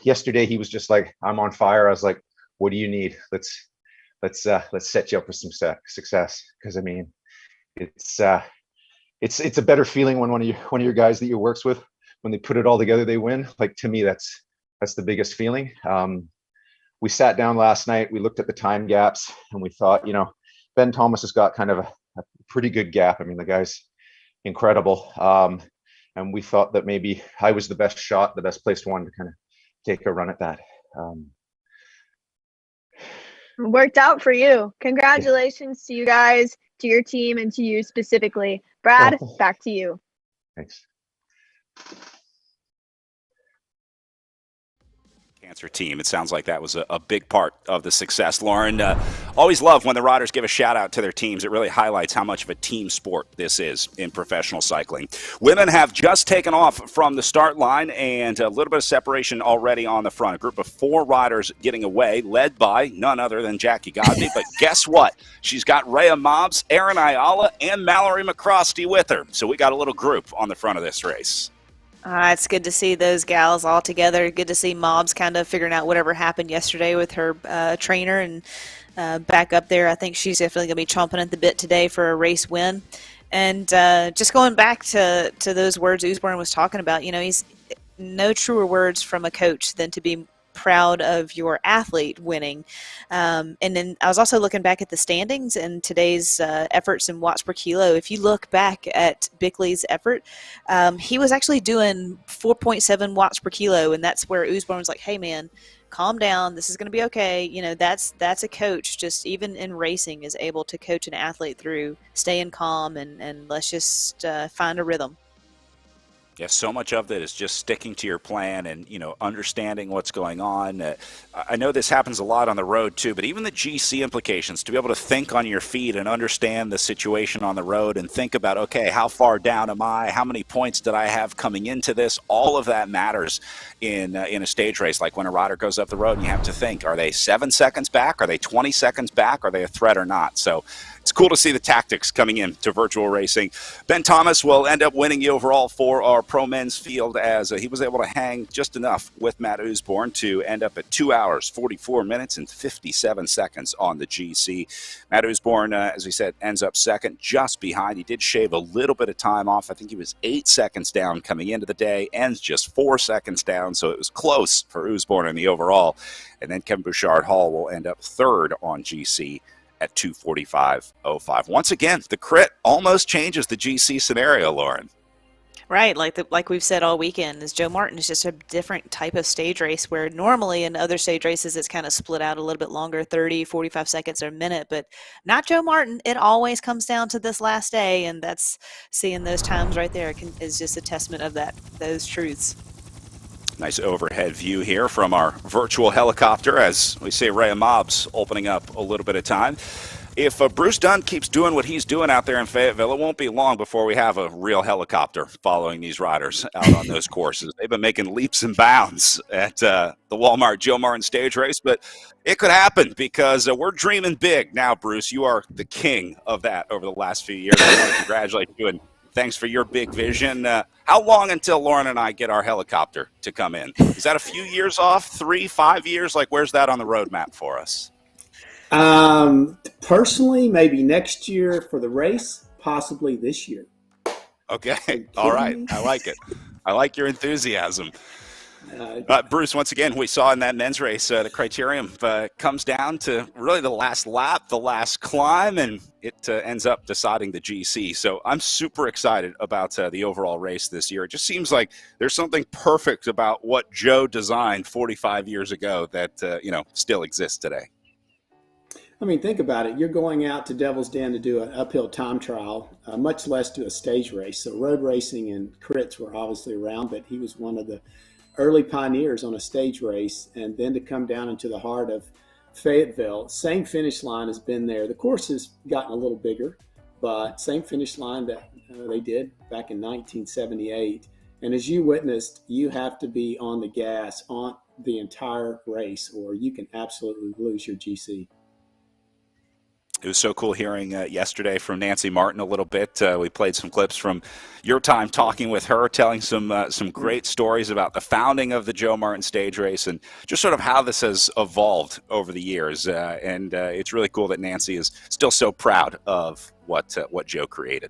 yesterday he was just like, I'm on fire. I was like, what do you need? Let's set you up for some success. Because it's a better feeling when one of your guys that you works with, when they put it all together, they win. Like, to me, that's the biggest feeling. We sat down last night, we looked at the time gaps, and we thought, Ben Thomas has got kind of a pretty good gap. The guy's incredible. And we thought that maybe I was the best placed one to kind of take a run at that. Worked out for you. Congratulations to you guys, to your team, and to you specifically. Brad, back to you. Thanks. Cancer team. It sounds like that was a big part of the success. Lauren, always love when the riders give a shout out to their teams. It really highlights how much of a team sport this is in professional cycling. Women have just taken off from the start line, and a little bit of separation already on the front. A group of 4 riders getting away, led by none other than Jackie Godby. But guess what? She's got Rhea Mobbs, Erin Ayala, and Mallory McCrosty with her. So we got a little group on the front of this race. It's good to see those gals all together. Good to see Mobbs kind of figuring out whatever happened yesterday with her trainer and back up there. I think she's definitely going to be chomping at the bit today for a race win. And just going back to those words Usborne was talking about, he's no truer words from a coach than to be proud of your athlete winning. And then I was also looking back at the standings and today's efforts in watts per kilo. If you look back at Bickley's effort, he was actually doing 4.7 watts per kilo, and that's where Usborne was like, hey man, calm down, this is going to be okay. That's a coach, just even in racing, is able to coach an athlete through staying calm and let's just find a rhythm. Yeah, so much of that is just sticking to your plan and, understanding what's going on. I know this happens a lot on the road too, but even the GC implications, to be able to think on your feet and understand the situation on the road and think about, okay, how far down am I? How many points did I have coming into this? All of that matters in a stage race, like when a rider goes up the road and you have to think, are they 7 seconds back? Are they 20 seconds back? Are they a threat or not? So it's cool to see the tactics coming in to virtual racing. Ben Thomas will end up winning the overall for our pro men's field as he was able to hang just enough with Matt Usborne to end up at 2 hours, 44 minutes, and 57 seconds on the GC. Matt Usborne, as we said, ends up second, just behind. He did shave a little bit of time off. I think he was 8 seconds down coming into the day, ends just 4 seconds down, so it was close for Usborne in the overall. And then Kevin Bouchard-Hall will end up third on GC at 2:45.05. Once again, the crit almost changes the GC scenario, Lauren. Right, like we've said all weekend, is Joe Martin is just a different type of stage race where normally in other stage races it's kind of split out a little bit longer, 30, 45 seconds or a minute, but not Joe Martin. It always comes down to this last day, and that's seeing those times right there is just a testament of those truths. Nice overhead view here from our virtual helicopter as we see Ray Mobs opening up a little bit of time. If Bruce Dunn keeps doing what he's doing out there in Fayetteville, it won't be long before we have a real helicopter following these riders out on those courses. They've been making leaps and bounds at the Walmart Joe Martin stage race, but it could happen because we're dreaming big. Now, Bruce, you are the king of that over the last few years. I want to congratulate you and thanks for your big vision. How long until Lauren and I get our helicopter to come in? Is that a few years off? 3, 5 years? Like, where's that on the roadmap for us? Personally, maybe next year for the race, possibly this year. Okay. All right. I like it. I like your enthusiasm. Bruce, once again, we saw in that men's race, the criterium comes down to really the last lap, the last climb, and it ends up deciding the GC. So I'm super excited about the overall race this year. It just seems like there's something perfect about what Joe designed 45 years ago that, still exists today. I mean, think about it. You're going out to Devil's Den to do an uphill time trial, much less do a stage race. So road racing and crits were obviously around, but he was one of the early pioneers on a stage race. And then to come down into the heart of Fayetteville, same finish line has been there. The course has gotten a little bigger, but same finish line that they did back in 1978. And as you witnessed, you have to be on the gas on the entire race, or you can absolutely lose your GC. It was so cool hearing yesterday from Nancy Martin a little bit. We played some clips from your time talking with her, telling some great stories about the founding of the Joe Martin stage race and just sort of how this has evolved over the years. And it's really cool that Nancy is still so proud of what Joe created.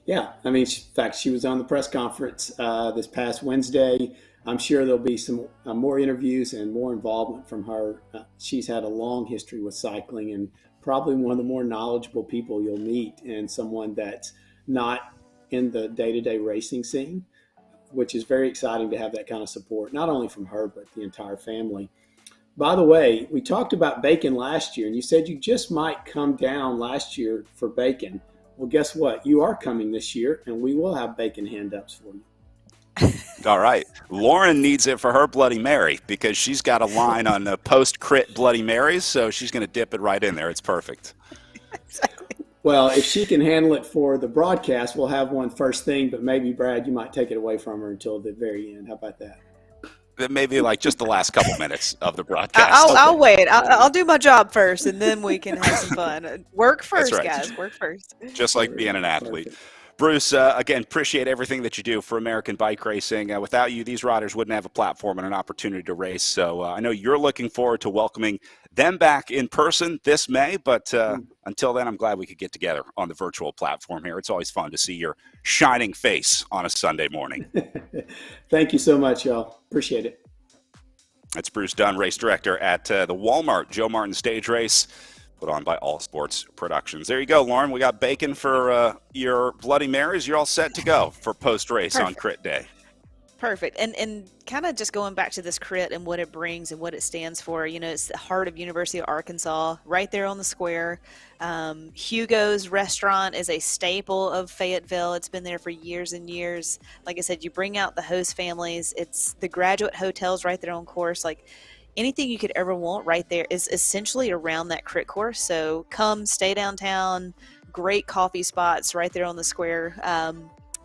Yeah, I mean, in fact, she was on the press conference this past Wednesday. I'm sure there'll be some more interviews and more involvement from her. She's had a long history with cycling and probably one of the more knowledgeable people you'll meet, and someone that's not in the day-to-day racing scene, which is very exciting to have that kind of support, not only from her, but the entire family. By the way, we talked about bacon last year, and you said you just might come down last year for bacon. Well, guess what? You are coming this year, and we will have bacon hand-ups for you. All right. Lauren needs it for her Bloody Mary because she's got a line on the post-crit Bloody Marys, so she's going to dip it right in there. It's perfect. Exactly. Well, if she can handle it for the broadcast, we'll have one first thing, but maybe, Brad, you might take it away from her until the very end. How about that? Maybe like just the last couple minutes of the broadcast. I'll wait. I'll do my job first, and then we can have some fun. Work first, right. guys. Work first. Just like being an athlete. Bruce, again, appreciate everything that you do for American bike racing. Without you, these riders wouldn't have a platform and an opportunity to race. So I know you're looking forward to welcoming them back in person this May. But until then, I'm glad we could get together on the virtual platform here. It's always fun to see your shining face on a Sunday morning. Thank you so much, y'all. Appreciate it. That's Bruce Dunn, race director at the Walmart Joe Martin stage race, put on by All Sports Productions. There you go, Lauren. We got bacon for your Bloody Marys. You're all set to go for post-race on Crit Day. Perfect. And kind of just going back to this crit and what it brings and what it stands for, it's the heart of University of Arkansas, right there on the square. Hugo's restaurant is a staple of Fayetteville. It's been there for years and years. Like I said, you bring out the host families. It's the graduate hotels right there on course. Like, anything you could ever want right there is essentially around that crit course. So come, stay downtown, great coffee spots right there on the square.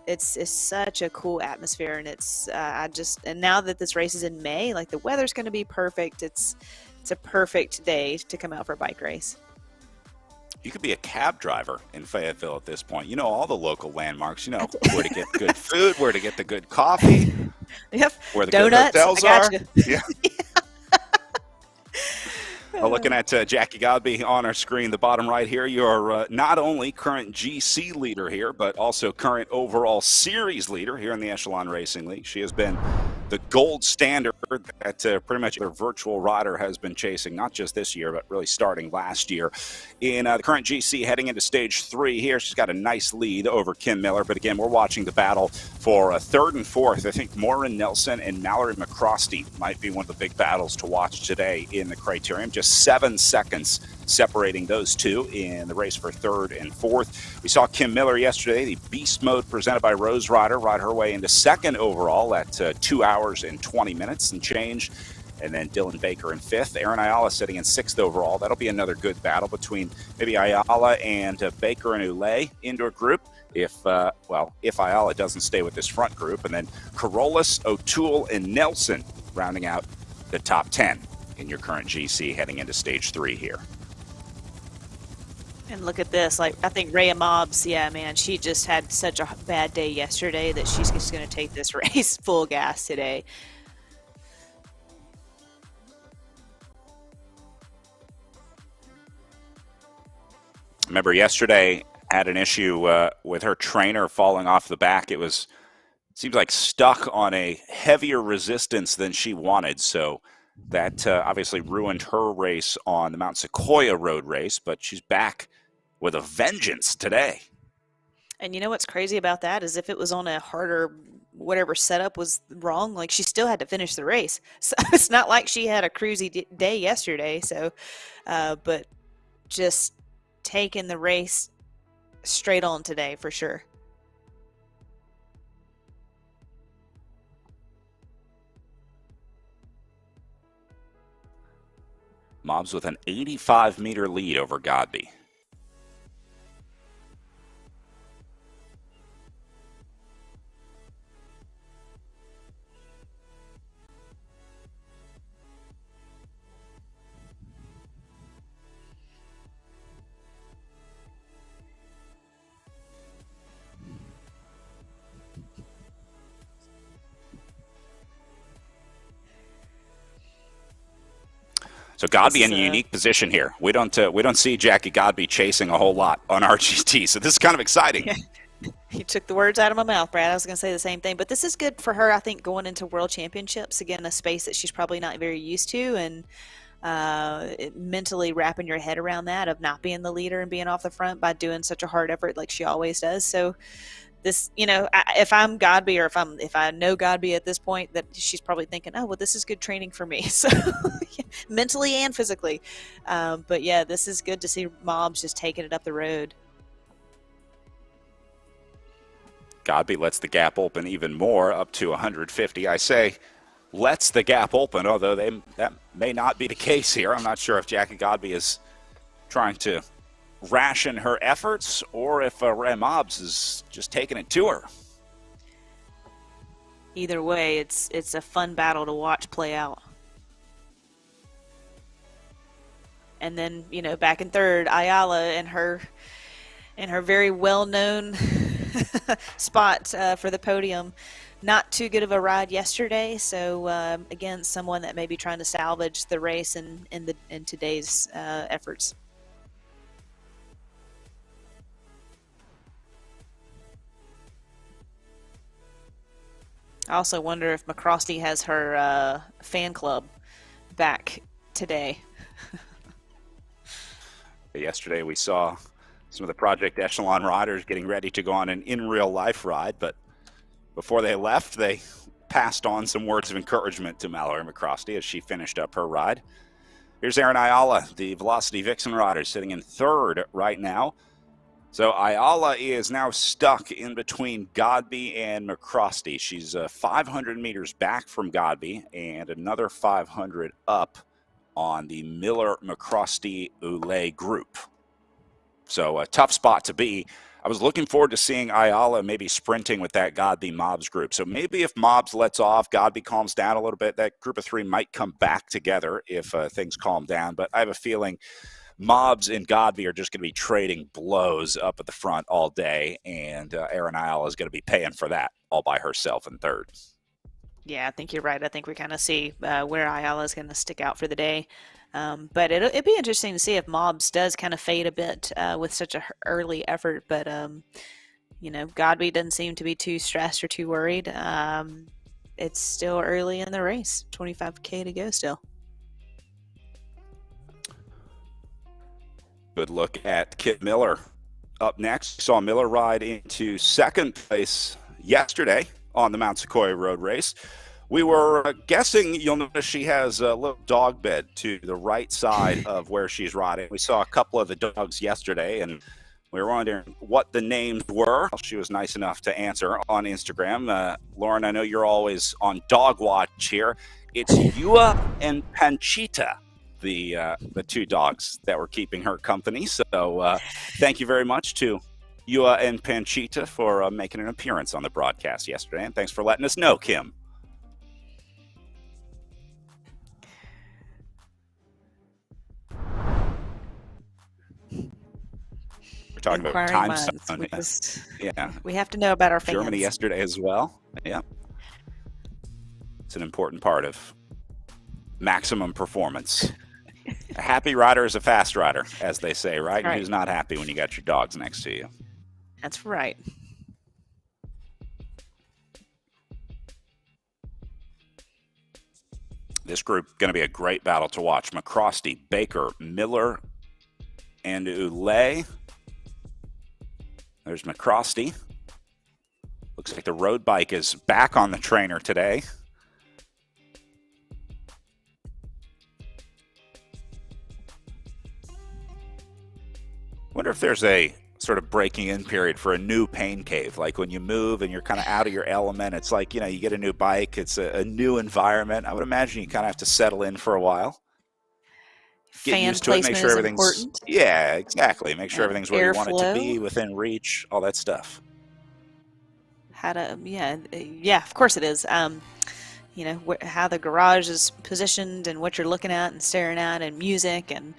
It's such a cool atmosphere, and it's and now that this race is in May, like the weather's going to be perfect. It's a perfect day to come out for a bike race. You could be a cab driver in Fayetteville at this point. You know all the local landmarks. You know where to get good food, where to get the good coffee, Yep. where the Donuts. good hotels I are. got Yeah. Well, looking at Jackie Godby on our screen, the bottom right here, you're not only current GC leader here, but also current overall series leader here in the Echelon Racing League. She has been the gold standard that pretty much their virtual rider has been chasing, not just this year, but really starting last year. In the current GC heading into stage 3 here, she's got a nice lead over Kim Miller. But again, we're watching the battle for third and fourth. I think Maureen Nelson and Mallory McCrosty might be one of the big battles to watch today in the criterium. Just 7 seconds separating those two in the race for third and fourth. We saw Kim Miller yesterday, the beast mode presented by Rose Rider, ride her way into second overall at 2 hours and 20 minutes and change. And then Dylan Baker in fifth. Aaron Ayala sitting in sixth overall. That'll be another good battle between maybe Ayala and Baker and Ulay indoor group. If Ayala doesn't stay with this front group. And then Carolus, O'Toole, and Nelson rounding out the top 10 in your current GC heading into stage 3 here. And look at this. Like, I think Rhea Mobbs, yeah, man, she just had such a bad day yesterday that she's just going to take this race full gas today. Remember yesterday had an issue with her trainer falling off the back. It seems like stuck on a heavier resistance than she wanted. So that obviously ruined her race on the Mount Sequoia road race, but she's back with a vengeance today. And you know what's crazy about that is if it was on a harder whatever setup was wrong, like she still had to finish the race. So it's not like she had a cruisy day yesterday. So, but just taking the race straight on today for sure. Mobbs with an 85-meter lead over Godby. So Godby in a unique position here. We don't see Jackie Godby chasing a whole lot on RGT. So this is kind of exciting. You took the words out of my mouth, Brad. I was going to say the same thing. But this is good for her, I think, going into World Championships. Again, a space that she's probably not very used to. And mentally wrapping your head around that of not being the leader and being off the front by doing such a hard effort like she always does. So this, if I'm Godby or if I know Godby at this point, that she's probably thinking, oh, well, this is good training for me. So mentally and physically. But yeah, this is good to see Mobbs just taking it up the road. Godby lets the gap open even more, up to 150. I say lets the gap open, although that may not be the case here. I'm not sure if Jackie Godby is trying to ration her efforts or if Ray Mobbs is just taking it to her. Either way, it's a fun battle to watch play out. And then, back in third, Ayala in her very well-known spot for the podium. Not too good of a ride yesterday, so again, someone that may be trying to salvage the race in today's efforts. I also wonder if McCrosty has her fan club back today. Yesterday we saw some of the Project Echelon riders getting ready to go on an in-real-life ride, but before they left, they passed on some words of encouragement to Mallory McCrosty as she finished up her ride. Here's Aaron Ayala, the Velocity Vixen rider, sitting in third right now. So Ayala is now stuck in between Godby and McCrosty. She's 500 meters back from Godby and another 500 up on the Miller-McCrosty-Ulay group. So a tough spot to be. I was looking forward to seeing Ayala maybe sprinting with that Godby Mobbs group. So maybe if Mobbs lets off, Godby calms down a little bit, that group of three might come back together if things calm down. But I have a feeling Mobs and Godby are just going to be trading blows up at the front all day, and Erin Isle is going to be paying for that all by herself in third. Yeah, I think you're right. I think we kind of see where Ayala is going to stick out for the day. But it'd be interesting to see if Mobs does kind of fade a bit with such a early effort. But, Godby doesn't seem to be too stressed or too worried. It's still early in the race, 25K to go still. Good look at Kit Miller up next. Saw Miller ride into second place yesterday on the Mount Sequoia Road Race. We were guessing, you'll notice she has a little dog bed to the right side of where she's riding. We saw a couple of the dogs yesterday, and we were wondering what the names were. She was nice enough to answer on Instagram. Lauren, I know you're always on dog watch here. It's Yua and Panchita, the two dogs that were keeping her company. So thank you very much to Yua and Panchita for making an appearance on the broadcast yesterday, and thanks for letting us know, Kim. We're talking about time zone. Yeah, we have to know about our fans. Germany yesterday as well. Yeah, it's an important part of maximum performance. A happy rider is a fast rider, as they say, right? And who's not happy when you got your dogs next to you? That's right. This group going to be a great battle to watch. McCrosty, Baker, Miller, and Ulay. There's McCrosty. Looks like the road bike is back on the trainer today. Wonder if there's a sort of breaking in period for a new pain cave, like when you move and you're kind of out of your element. It's like, you get a new bike, it's a new environment. I would imagine you kind of have to settle in for a while. Get used to it, make sure everything's important. Yeah, exactly. Make sure everything's where you want it to be, within reach, all that stuff. How to, of course it is. How the garage is positioned and what you're looking at and staring at, and music and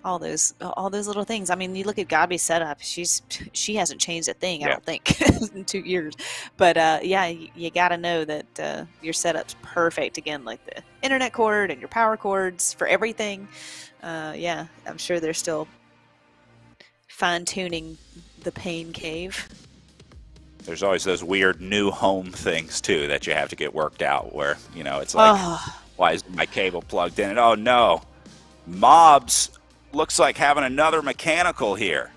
all those little things. I mean, you look at Godby's setup; she hasn't changed a thing, I don't think, in 2 years. But you got to know that your setup's perfect. Again, like the internet cord and your power cords for everything. I'm sure they're still fine tuning the pain cave. There's always those weird new home things too that you have to get worked out. Where it's like, why is my cable plugged in? And oh no, Mobs looks like having another mechanical here.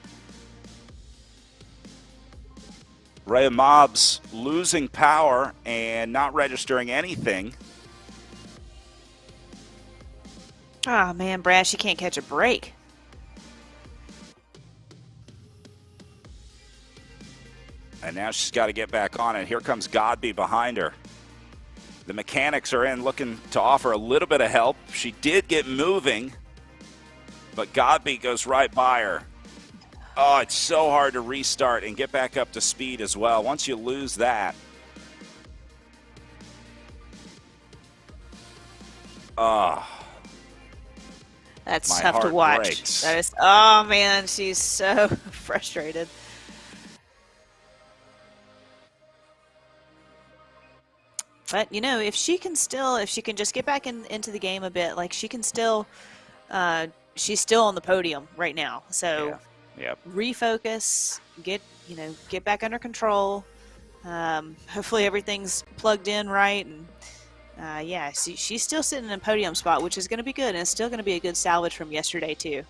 Ray Mobs losing power and not registering anything. Oh man, Brad, she can't catch a break. And now she's got to get back on it. Here comes Godby behind her. The mechanics are in looking to offer a little bit of help. She did get moving, but Godby goes right by her. Oh, it's so hard to restart and get back up to speed as well. Once you lose that. That's tough to watch. Breaks. That is, oh man, she's so frustrated. But if she can just get back into the game a bit, like she can still, she's still on the podium right now. So refocus, get back under control. Hopefully everything's plugged in right, and she's still sitting in a podium spot, which is going to be good, and it's still going to be a good salvage from yesterday too.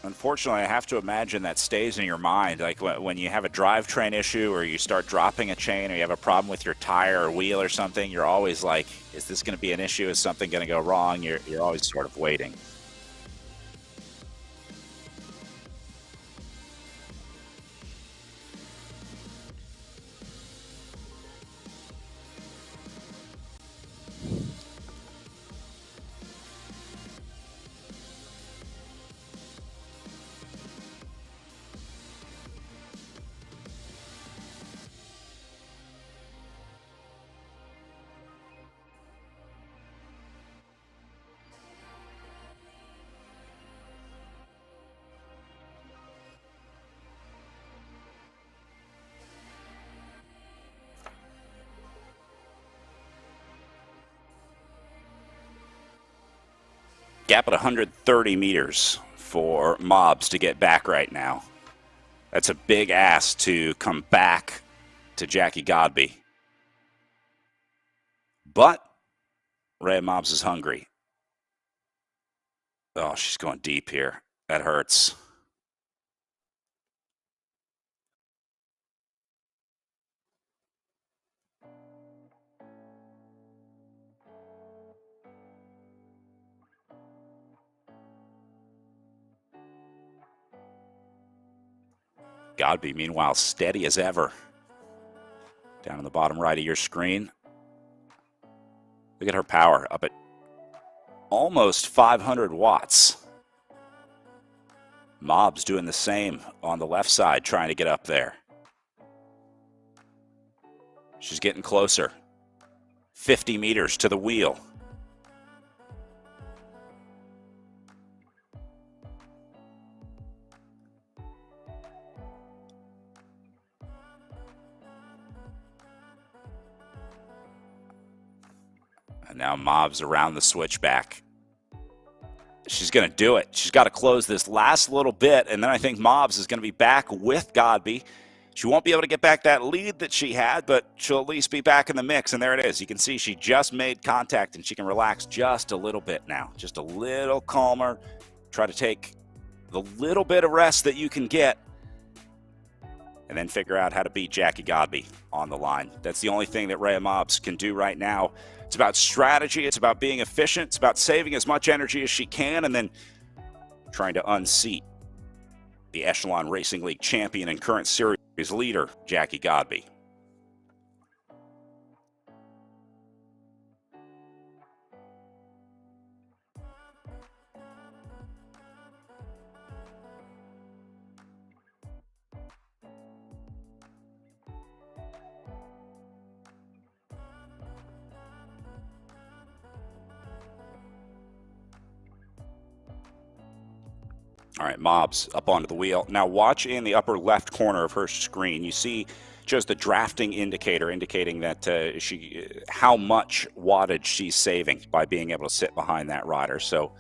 Unfortunately, I have to imagine that stays in your mind. Like when you have a drivetrain issue, or you start dropping a chain, or you have a problem with your tire or wheel or something, you're always like, is this going to be an issue? Is something going to go wrong? You're always sort of waiting. Gap at 130 meters for Mobs to get back right now. That's a big ask to come back to Jackie Godby. But Rhea Mobs is hungry. Oh, she's going deep here. That hurts. Godby, meanwhile, steady as ever. Down on the bottom right of your screen. Look at her power, up at almost 500 watts. Mobs doing the same on the left side, trying to get up there. She's getting closer. 50 meters to the wheel. And now Mobs around the switchback. She's going to do it. She's got to close this last little bit, and then I think Mobs is going to be back with Godby. She won't be able to get back that lead that she had, but she'll at least be back in the mix, and there it is. You can see she just made contact, and she can relax just a little bit now. Just a little calmer. Try to take the little bit of rest that you can get, and then figure out how to beat Jackie Godby on the line. That's the only thing that Rhea Mobs can do right now. It's about strategy. It's about being efficient. It's about saving as much energy as she can and then trying to unseat the Echelon Racing League champion and current series leader, Jackie Godby. All right, Mobs up onto the wheel. Now watch in the upper left corner of her screen. You see just the drafting indicator indicating that how much wattage she's saving by being able to sit behind that rider. So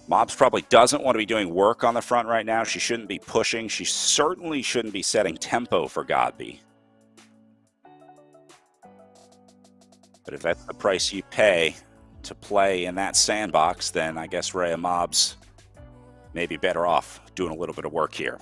Mobs probably doesn't want to be doing work on the front right now. She shouldn't be pushing. She certainly shouldn't be setting tempo for Godby. But if that's the price you pay to play in that sandbox, then I guess Rhea Mobs may be better off doing a little bit of work here.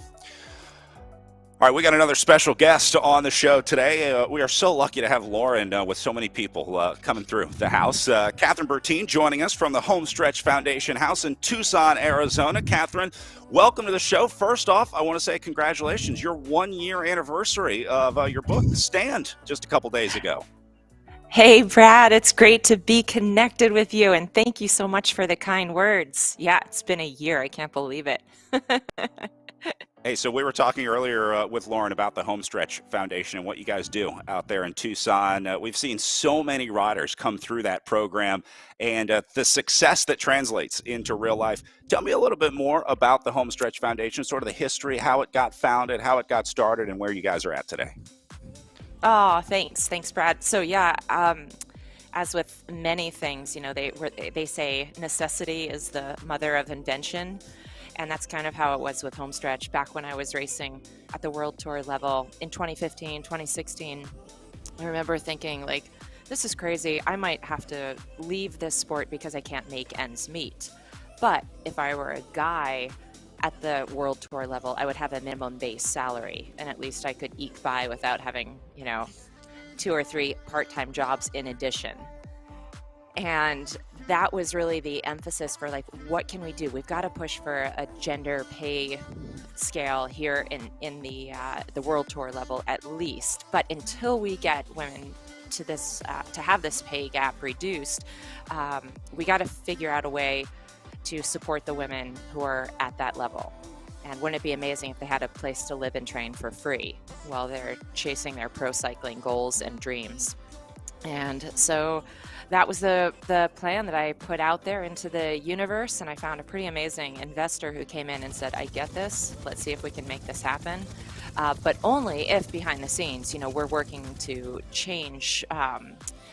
All right, we got another special guest on the show today. We are so lucky to have Lauren with so many people coming through the house. Catherine Bertine joining us from the Homestretch Foundation House in Tucson, Arizona. Catherine, welcome to the show. First off, I want to say congratulations. Your 1-year anniversary of your book, Stand, just a couple days ago. Hey, Brad, it's great to be connected with you, and thank you so much for the kind words. Yeah, it's been a year. I can't believe it. Hey, so we were talking earlier with Lauren about the Homestretch Foundation and what you guys do out there in Tucson. We've seen so many riders come through that program and the success that translates into real life. Tell me a little bit more about the Homestretch Foundation, sort of the history, how it got founded, how it got started, and where you guys are at today. Oh, thanks, Brad. So yeah, as with many things, you know, they say necessity is the mother of invention, and that's kind of how it was with Homestretch back when I was racing at the World Tour level in 2015, 2016. I remember thinking, like, this is crazy. I might have to leave this sport because I can't make ends meet. But if I were a guy at the World Tour level, I would have a minimum base salary, and at least I could eke by without having, 2 or 3 part-time jobs in addition. And that was really the emphasis for, like, what can we do? We've got to push for a gender pay scale here in the World Tour level at least. But until we get women to this to have this pay gap reduced, we got to figure out a way to support the women who are at that level. And wouldn't it be amazing if they had a place to live and train for free while they're chasing their pro cycling goals and dreams? And so that was the plan that I put out there into the universe, and I found a pretty amazing investor who came in and said, I get this, let's see if we can make this happen. But only if behind the scenes, we're working to change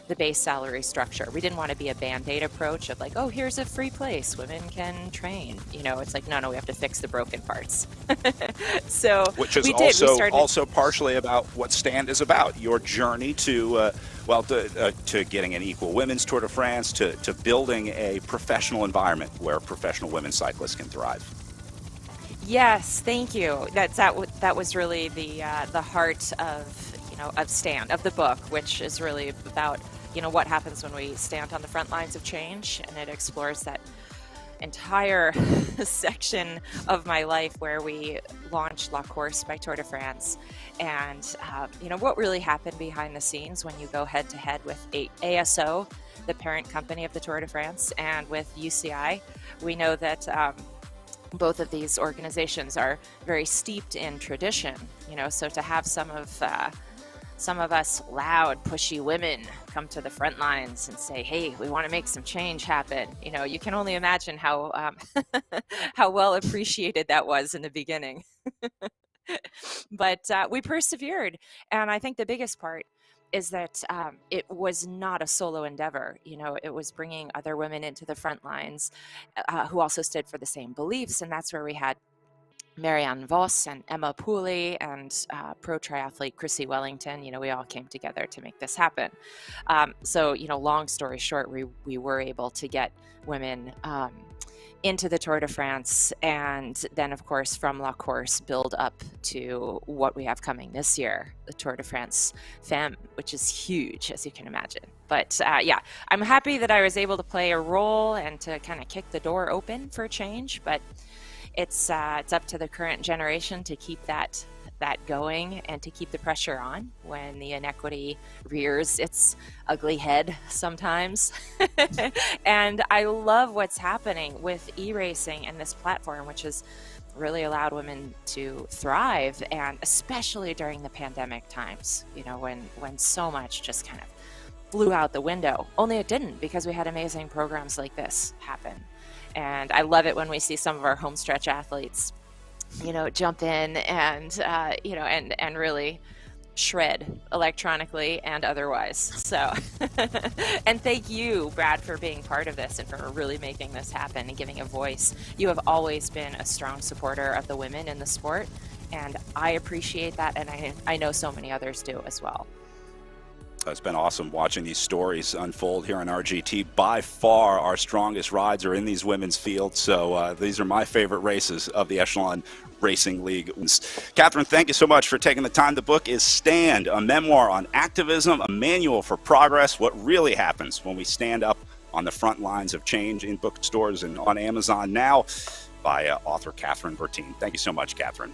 the base salary structure. We didn't want to be a band-aid approach of like, oh, here's a free place, women can train. You know, it's like, no, we have to fix the broken parts. So which is also partially about what Stand is about. Your journey to to getting an equal women's Tour de France, to building a professional environment where professional women cyclists can thrive. Yes, thank you. That was really the heart of Stand, of the book, which is really about what happens when we stand on the front lines of change, and it explores that entire section of my life where we launched La Course by Tour de France, and what really happened behind the scenes when you go head to head with ASO, the parent company of the Tour de France, and with UCI. We know that both of these organizations are very steeped in tradition, so to have some of us loud, pushy women come to the front lines and say, hey, we want to make some change happen. You can only imagine how how well appreciated that was in the beginning. But we persevered. And I think the biggest part is that it was not a solo endeavor. It was bringing other women into the front lines who also stood for the same beliefs. And that's where we had Marianne Vos and Emma Pooley and pro triathlete Chrissy Wellington. We all came together to make this happen. So, long story short, we were able to get women into the Tour de France, and then, of course, from La Course, build up to what we have coming this year, the Tour de France Femme, which is huge, as you can imagine. But I'm happy that I was able to play a role and to kind of kick the door open for change, but it's up to the current generation to keep that going and to keep the pressure on when the inequity rears its ugly head sometimes. And I love what's happening with e-racing and this platform, which has really allowed women to thrive, and especially during the pandemic times, when so much just kind of flew out the window. Only it didn't, because we had amazing programs like this happen. And I love it when we see some of our homestretch athletes, jump in and, and really shred electronically and otherwise. So, and thank you, Brad, for being part of this and for really making this happen and giving a voice. You have always been a strong supporter of the women in the sport, and I appreciate that, and I know so many others do as well. It's been awesome watching these stories unfold here on RGT. By far, our strongest rides are in these women's fields, so these are my favorite races of the Echelon Racing League. Catherine, thank you so much for taking the time. The book is Stand, a memoir on activism, a manual for progress, what really happens when we stand up on the front lines of change, in bookstores and on Amazon now, by author Catherine Bertine. Thank you so much, Catherine.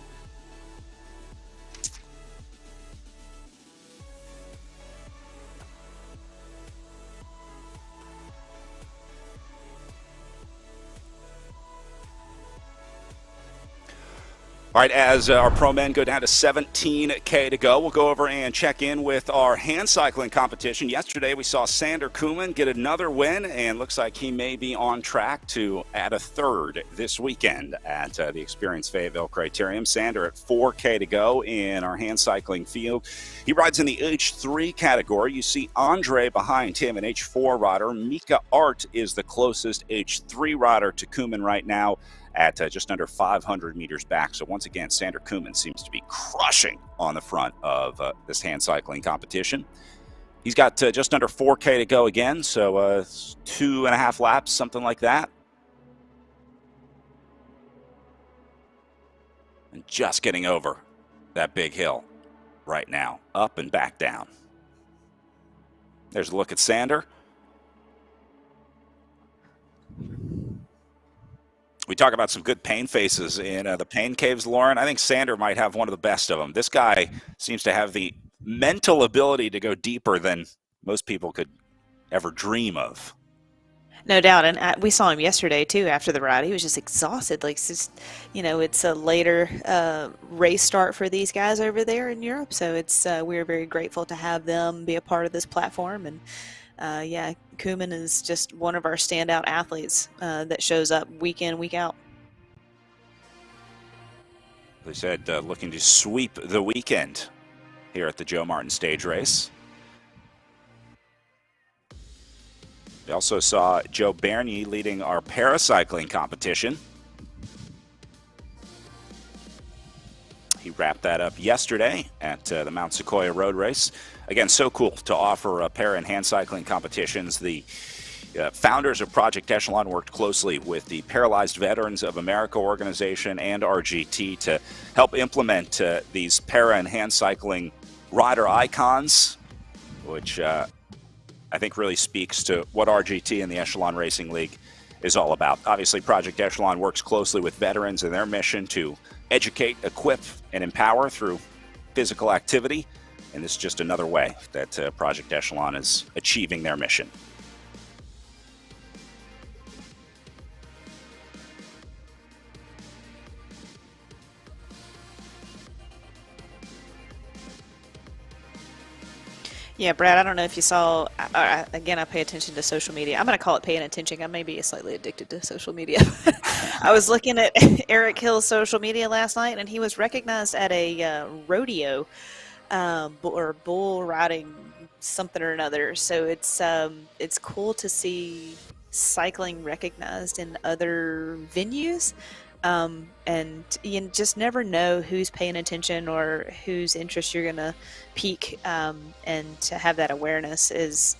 All right, as our pro men go down to 17K to go, we'll go over and check in with our hand cycling competition. Yesterday, we saw Sander Koeman get another win, and looks like he may be on track to add a third this weekend at the Experience Fayetteville Criterium. Sander at 4K to go in our hand cycling field. He rides in the H3 category. You see Andre behind him, an H4 rider. Mika Art is the closest H3 rider to Koeman right now, at just under 500 meters back. So once again, Sander Koeman seems to be crushing on the front of this hand cycling competition. He's got just under 4K to go again, so 2.5 laps, something like that. And just getting over that big hill right now, up and back down. There's a look at Sander. We talk about some good pain faces in the pain caves, Lauren. I think Sander might have one of the best of them. This guy seems to have the mental ability to go deeper than most people could ever dream of. No doubt, and we saw him yesterday too. After the ride, he was just exhausted. Like, it's just, it's a later race start for these guys over there in Europe, so it's we're very grateful to have them be a part of this platform. And Koeman is just one of our standout athletes that shows up week in, week out. They said looking to sweep the weekend here at the Joe Martin stage race. We also saw Joe Bernier leading our paracycling competition. He wrapped that up yesterday at the Mount Sequoia Road Race. Again, so cool to offer para and hand cycling competitions. The founders of Project Echelon worked closely with the Paralyzed Veterans of America organization and RGT to help implement these para and hand cycling rider icons, which I think really speaks to what RGT and the Echelon Racing League is all about. Obviously, Project Echelon works closely with veterans in their mission to educate, equip, and empower through physical activity. And this is just another way that Project Echelon is achieving their mission. Yeah, Brad, I don't know if you saw, again, I pay attention to social media. I'm going to call it paying attention. I may be slightly addicted to social media. I was looking at Eric Hill's social media last night, and he was recognized at a rodeo or bull riding something or another. So it's cool to see cycling recognized in other venues. And you just never know who's paying attention or whose interest you're going to pique, and to have that awareness is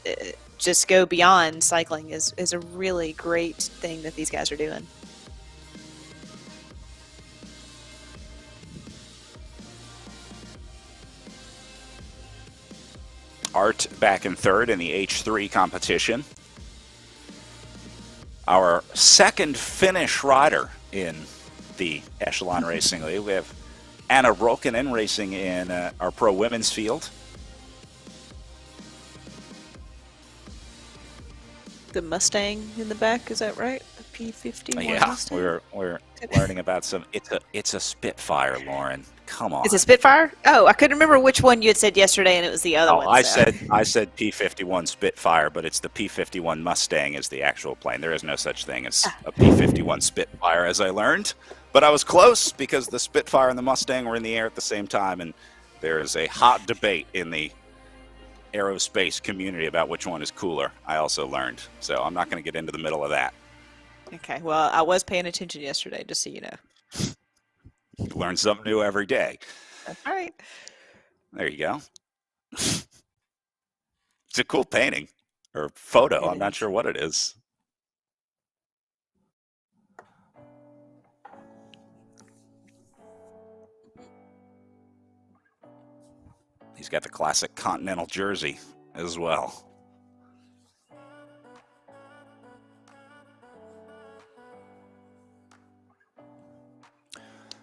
just go beyond cycling is a really great thing that these guys are doing. Art back in third in the H3 competition. Our second Finnish rider in the Echelon Racing League. We have Anna Rokinen racing in our pro women's field. The Mustang in the back, is that right? The P51 Yeah, Mustang? we're learning about some. It's a Spitfire, Lauren. Come on. It's a Spitfire? Oh, I couldn't remember which one you had said yesterday, and it was the other one. I so. said P51 Spitfire, but it's the P51 Mustang is the actual plane. There is no such thing as a P51 Spitfire, as I learned. But I was close because the Spitfire and the Mustang were in the air at the same time, and there is a hot debate in the aerospace community about which one is cooler. I also learned, so I'm not going to get into the middle of that. Okay, well, I was paying attention yesterday, just so you know. You learn something new every day. That's right. There you go. It's a cool painting or photo. I'm not sure what it is. He's got the classic Continental jersey as well.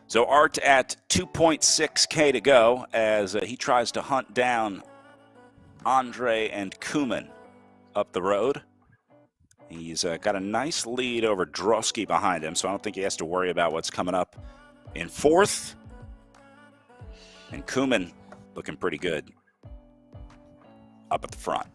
So Art at 2.6K to go as he tries to hunt down Andre and Kuman up the road. He's got a nice lead over Drosky behind him, so I don't think he has to worry about what's coming up in fourth. And Kuman looking pretty good up at the front.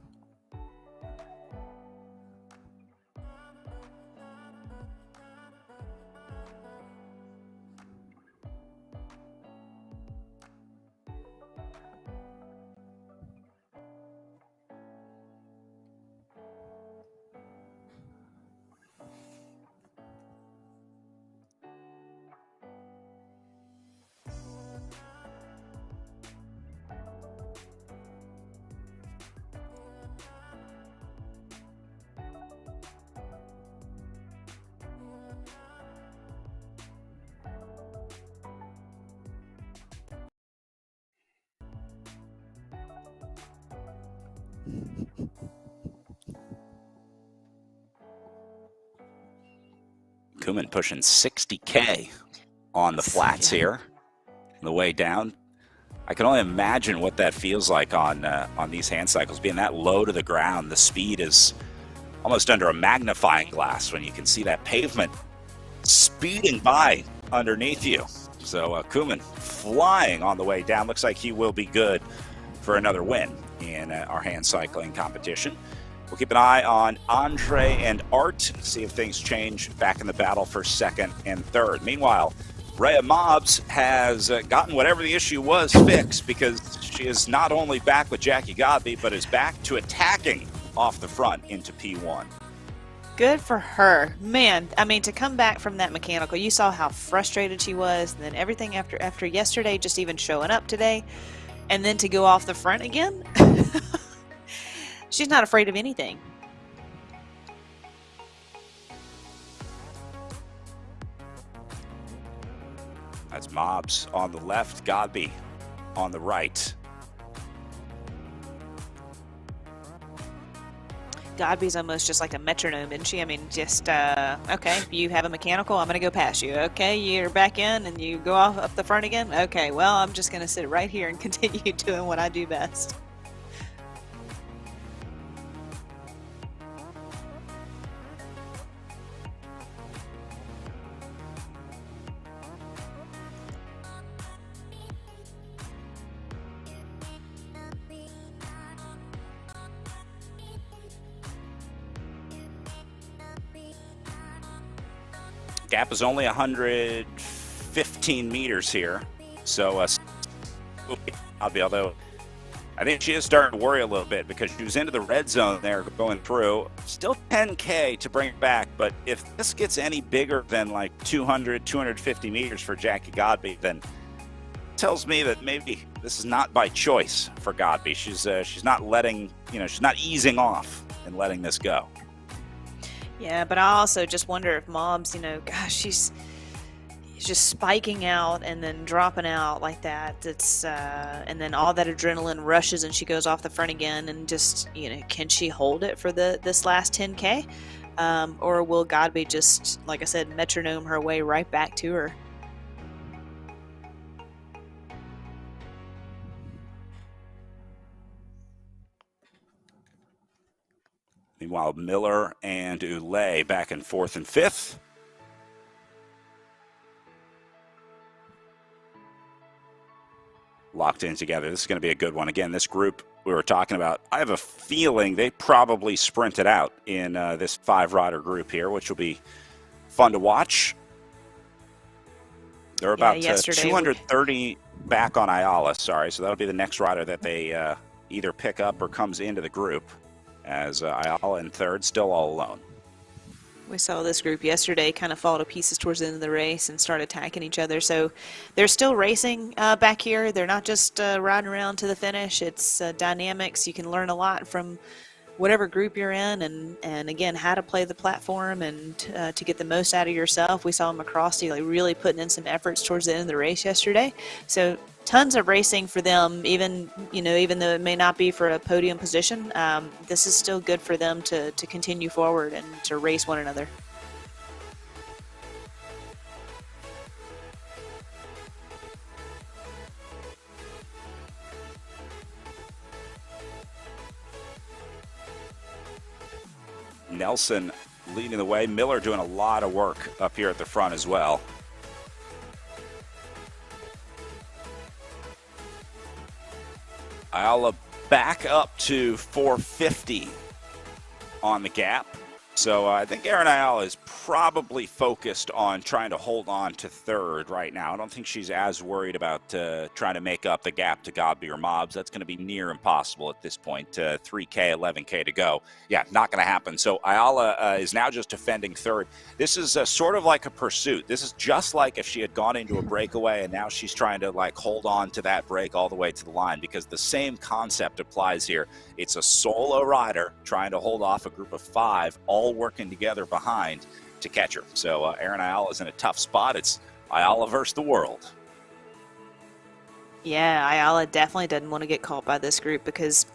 Kuman pushing 60K on the flats here on the way down. I can only imagine what that feels like on these hand cycles, being that low to the ground. The speed is almost under a magnifying glass when you can see that pavement speeding by underneath you. So Kuman flying on the way down. Looks like he will be good for another win in our hand cycling competition. We'll keep an eye on Andre and Art, see if things change back in the battle for second and third. Meanwhile, Rhea Mobbs has gotten whatever the issue was fixed, because she is not only back with Jackie Godby, but is back to attacking off the front into P1. Good for her. Man, I mean, to come back from that mechanical, you saw how frustrated she was, and then everything after yesterday, just even showing up today, and then to go off the front again. She's not afraid of anything. That's Mobs on the left, Godby on the right. Godby's almost just like a metronome, isn't she? I mean, just, okay, you have a mechanical, I'm going to go past you. Okay, you're back in and you go off up the front again. Okay, well, I'm just going to sit right here and continue doing what I do best. Gap is only 115 meters here, so although I think she is starting to worry a little bit because she was into the red zone there going through. Still 10K to bring it back, but if this gets any bigger than like 200, 250 meters for Jackie Godby, then it tells me that maybe this is not by choice for Godby. She's not letting, she's not easing off and letting this go. Yeah, but I also just wonder if Mobs, gosh, she's just spiking out and then dropping out like that. It's and then all that adrenaline rushes and she goes off the front again, and just can she hold it for this last 10K, or will Godby just, like I said, metronome her way right back to her? Meanwhile, Miller and Ulay back in fourth and fifth. Locked in together. This is going to be a good one. Again, this group we were talking about, I have a feeling they probably sprinted out in this 5-rider group here, which will be fun to watch. They're about 230 back on Ayala, sorry. So that'll be the next rider that they either pick up or comes into the group, as Ayala in third, still all alone. We saw this group yesterday kind of fall to pieces towards the end of the race and start attacking each other. So they're still racing back here. They're not just riding around to the finish. It's dynamics. You can learn a lot from whatever group you're in, and again, how to play the platform and to get the most out of yourself. We saw McCrosty really putting in some efforts towards the end of the race yesterday. So tons of racing for them, even though it may not be for a podium position. This is still good for them to continue forward and to race one another. Nelson leading the way. Miller doing a lot of work up here at the front as well. Ayala back up to 450 on the gap. So I think Erin Ayala is probably focused on trying to hold on to third right now. I don't think she's as worried about trying to make up the gap to Godby or Mobs. That's going to be near impossible at this point. 3K, 11K to go. Yeah, not going to happen. So Ayala is now just defending third. This is sort of like a pursuit. This is just like if she had gone into a breakaway and now she's trying to hold on to that break all the way to the line, because the same concept applies here. It's a solo rider trying to hold off a group of 5, all working together behind to catch her. So Erin Ayala is in a tough spot. It's Ayala versus the world. Yeah, Ayala definitely doesn't want to get caught by this group because,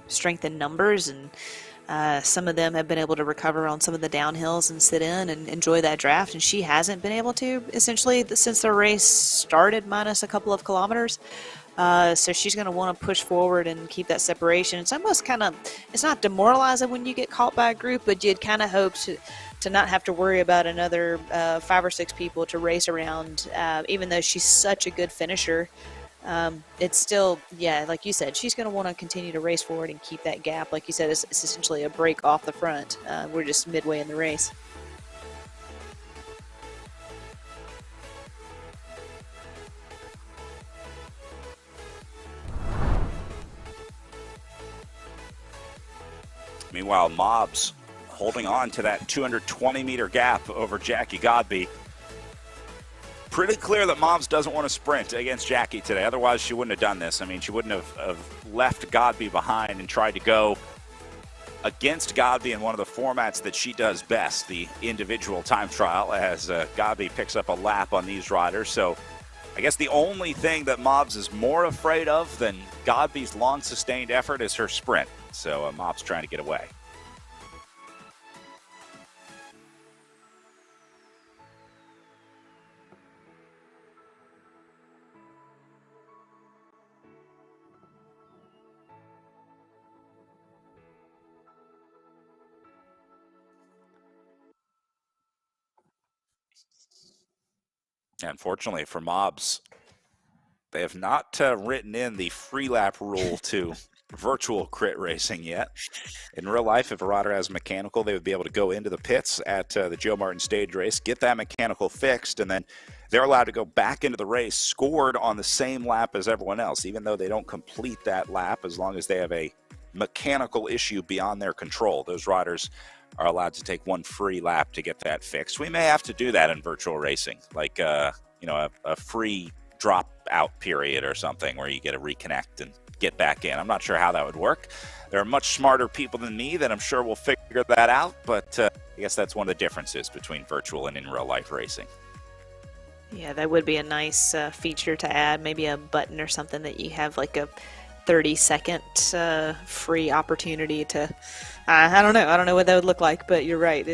strength in numbers, and some of them have been able to recover on some of the downhills and sit in and enjoy that draft, and she hasn't been able to, essentially, since the race started, minus a couple of kilometers. So she's going to want to push forward and keep that separation. It's almost it's not demoralizing when you get caught by a group, but you'd kind of hope to not have to worry about another 5 or 6 people to race around. Even though she's such a good finisher, it's still, like you said, she's going to want to continue to race forward and keep that gap. Like you said, it's essentially a break off the front. We're just midway in the race. Meanwhile, Mobs holding on to that 220-meter gap over Jackie Godby. Pretty clear that Moms doesn't want to sprint against Jackie today. Otherwise, she wouldn't have done this. I mean, she wouldn't have left Godby behind and tried to go against Godby in one of the formats that she does best, the individual time trial, as Godby picks up a lap on these riders. So I guess the only thing that Mobbs is more afraid of than Godby's long sustained effort is her sprint. So Mobbs trying to get away. Unfortunately for Mobbs, they have not written in the free lap rule to virtual crit racing yet. In real life, if a rider has mechanical, they would be able to go into the pits at the Joe Martin stage race, get that mechanical fixed, and then they're allowed to go back into the race scored on the same lap as everyone else, even though they don't complete that lap, as long as they have a mechanical issue beyond their control. Those riders are allowed to take one free lap to get that fixed. We may have to do that in virtual racing, like a free drop out period or something where you get to reconnect and get back in. I'm not sure how that would work. There are much smarter people than me that I'm sure will figure that out, but I guess that's one of the differences between virtual and in real life racing. Yeah, that would be a nice feature to add, maybe a button or something that you have like a 30-second free opportunity to, I don't know what that would look like, but you're right.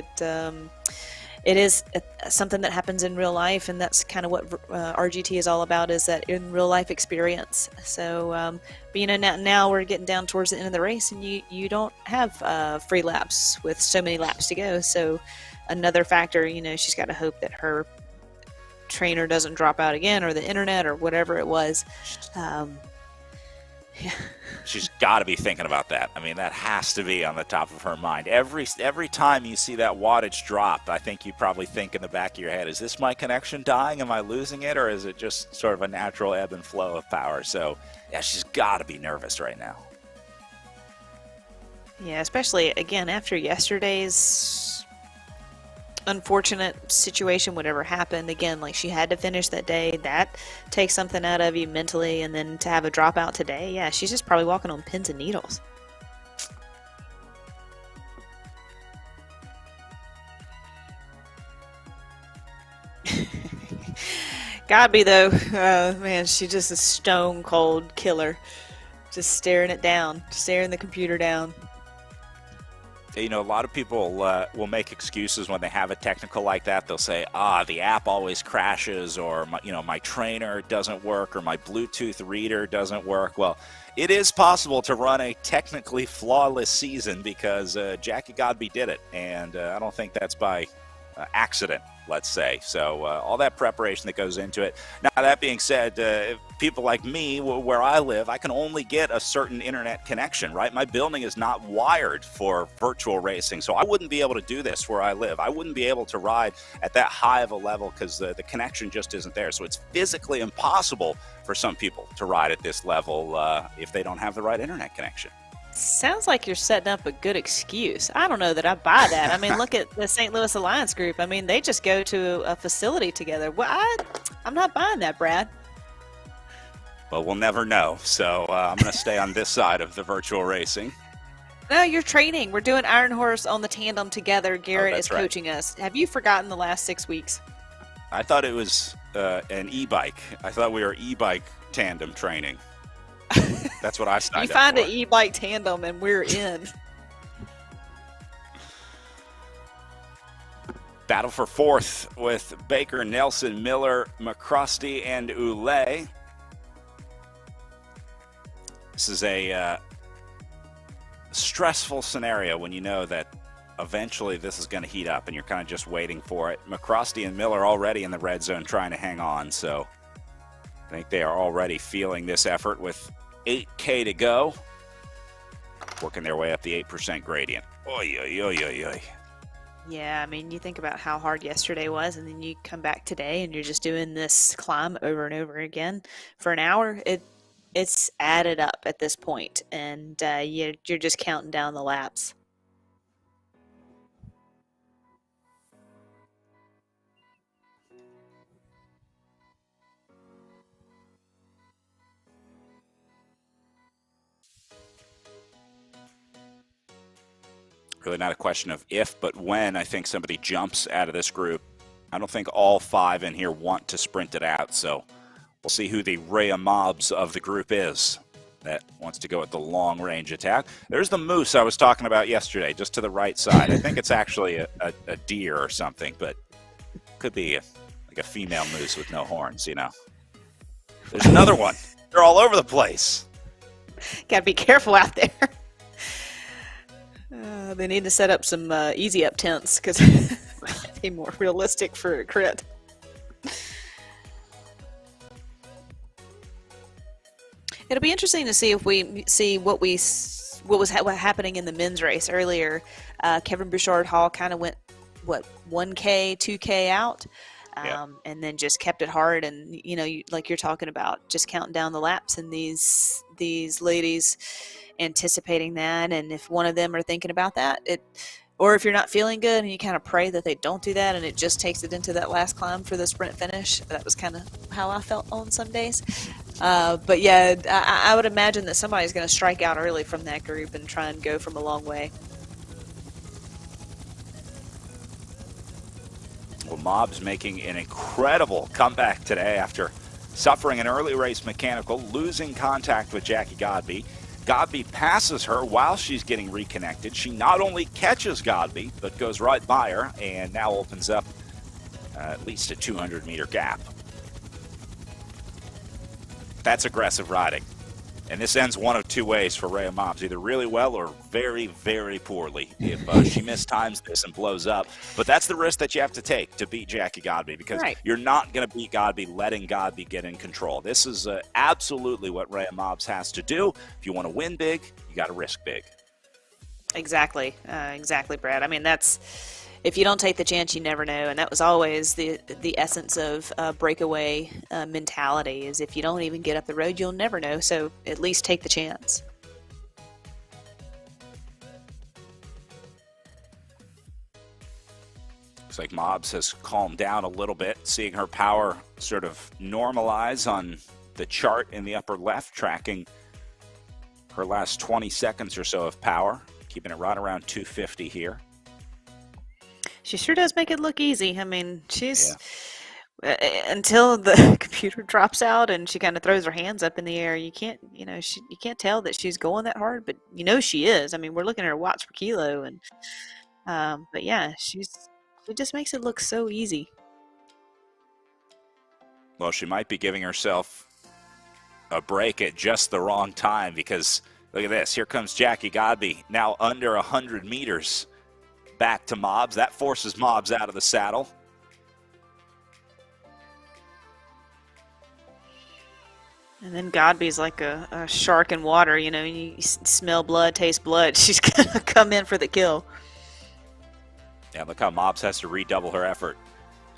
It is something that happens in real life, and that's kind of what RGT is all about, is that in real life experience. So, but now we're getting down towards the end of the race, and you don't have free laps with so many laps to go. So another factor, she's got to hope that her trainer doesn't drop out again, or the internet, or whatever it was. Yeah. She's got to be thinking about that. I mean, that has to be on the top of her mind. Every time you see that wattage drop, I think you probably think in the back of your head, is this my connection dying? Am I losing it? Or is it just sort of a natural ebb and flow of power? So, yeah, she's got to be nervous right now. Yeah, especially, again, after yesterday's unfortunate situation, whatever happened, again, like she had to finish that day. That takes something out of you mentally, and then to have a dropout today, yeah, she's just probably walking on pins and needles. Godby, though, man, she's just a stone cold killer, just staring it down, staring the computer down. A lot of people will make excuses when they have a technical like that. They'll say, the app always crashes, or my trainer doesn't work, or my Bluetooth reader doesn't work. Well, it is possible to run a technically flawless season, because Jackie Godby did it, and I don't think that's by accident, let's say. So all that preparation that goes into it. Now, that being said, people like me, where I live, I can only get a certain internet connection, right? My building is not wired for virtual racing, so I wouldn't be able to do this where I live. I wouldn't be able to ride at that high of a level because the connection just isn't there. So it's physically impossible for some people to ride at this level if they don't have the right internet connection. Sounds like you're setting up a good excuse. I don't know that I buy that. I mean, look at the St. Louis Alliance group. I mean, they just go to a facility together. Well, I'm not buying that, Brad. Well, we'll never know. So I'm going to stay on this side of the virtual racing. No, you're training. We're doing Iron Horse on the tandem together. Garrett is right. coaching us. Have you forgotten the last 6 weeks? I thought it was an e-bike. I thought we were e-bike tandem training. That's what I signed up for. You find an e-bike tandem and we're in. Battle for fourth with Baker, Nelson, Miller, McCrosty, and Oulet. This is a stressful scenario when you know that eventually this is going to heat up and you're kind of just waiting for it. McCrosty and Miller already in the red zone trying to hang on, so I think they are already feeling this effort with 8K to go. Working their way up the 8% gradient. Oy, oy, oy, oy, oy. Yeah, I mean, you think about how hard yesterday was, and then you come back today and you're just doing this climb over and over again for an hour. It's added up at this point, and you're just counting down the laps. Really not a question of if, but when I think somebody jumps out of this group. I don't think all 5 in here want to sprint it out, so we'll see who the Rhea Mobs of the group is that wants to go at the long-range attack. There's the moose I was talking about yesterday, just to the right side. I think it's actually a deer or something, but could be like a female moose with no horns, you know. There's another one. They're all over the place. Gotta be careful out there. They need to set up some easy up tents because be more realistic for a crit. It'll be interesting to see if we see what was happening in the men's race earlier. Kevin Bouchard Hall kind of went 1K, 2K out, and then just kept it hard. And you know, like you're talking about, just counting down the laps, and these ladies anticipating that. And if one of them are thinking about that, or if you're not feeling good and you kind of pray that they don't do that and it just takes it into that last climb for the sprint finish. That was kind of how I felt on some days. But yeah, I would imagine that somebody's going to strike out early from that group and try and go from a long way. Well, Mobs making an incredible comeback today after suffering an early race mechanical, losing contact with Jackie Godby. Godby passes her while she's getting reconnected. She not only catches Godby, but goes right by her and now opens up at least a 200-meter gap. That's aggressive riding. And this ends one of two ways for Rhea Mobs, either really well or very, very poorly if she mistimes this and blows up. But that's the risk that you have to take to beat Jackie Godby, because you're not going to beat Godby letting Godby get in control. This is absolutely what Rhea Mobs has to do. If you want to win big, you got to risk big. Exactly. Exactly, Brad. I mean, if you don't take the chance, you never know. And that was always the essence of breakaway mentality, is if you don't even get up the road, you'll never know. So at least take the chance. Looks like Mobs has calmed down a little bit, seeing her power sort of normalize on the chart in the upper left, tracking her last 20 seconds or so of power, keeping it right around 250 here. She sure does make it look easy. I mean, she's until the computer drops out and she kind of throws her hands up in the air. You can't, you can't tell that she's going that hard, but she is. I mean, we're looking at her watts per kilo, and but yeah, she just makes it look so easy. Well, she might be giving herself a break at just the wrong time, because look at this. Here comes Jackie Godby, now under 100 meters. Back to Mobs. That forces Mobs out of the saddle. And then Godby's like a shark in water, you smell blood, taste blood. She's going to come in for the kill. Yeah, look how Mobs has to redouble her effort.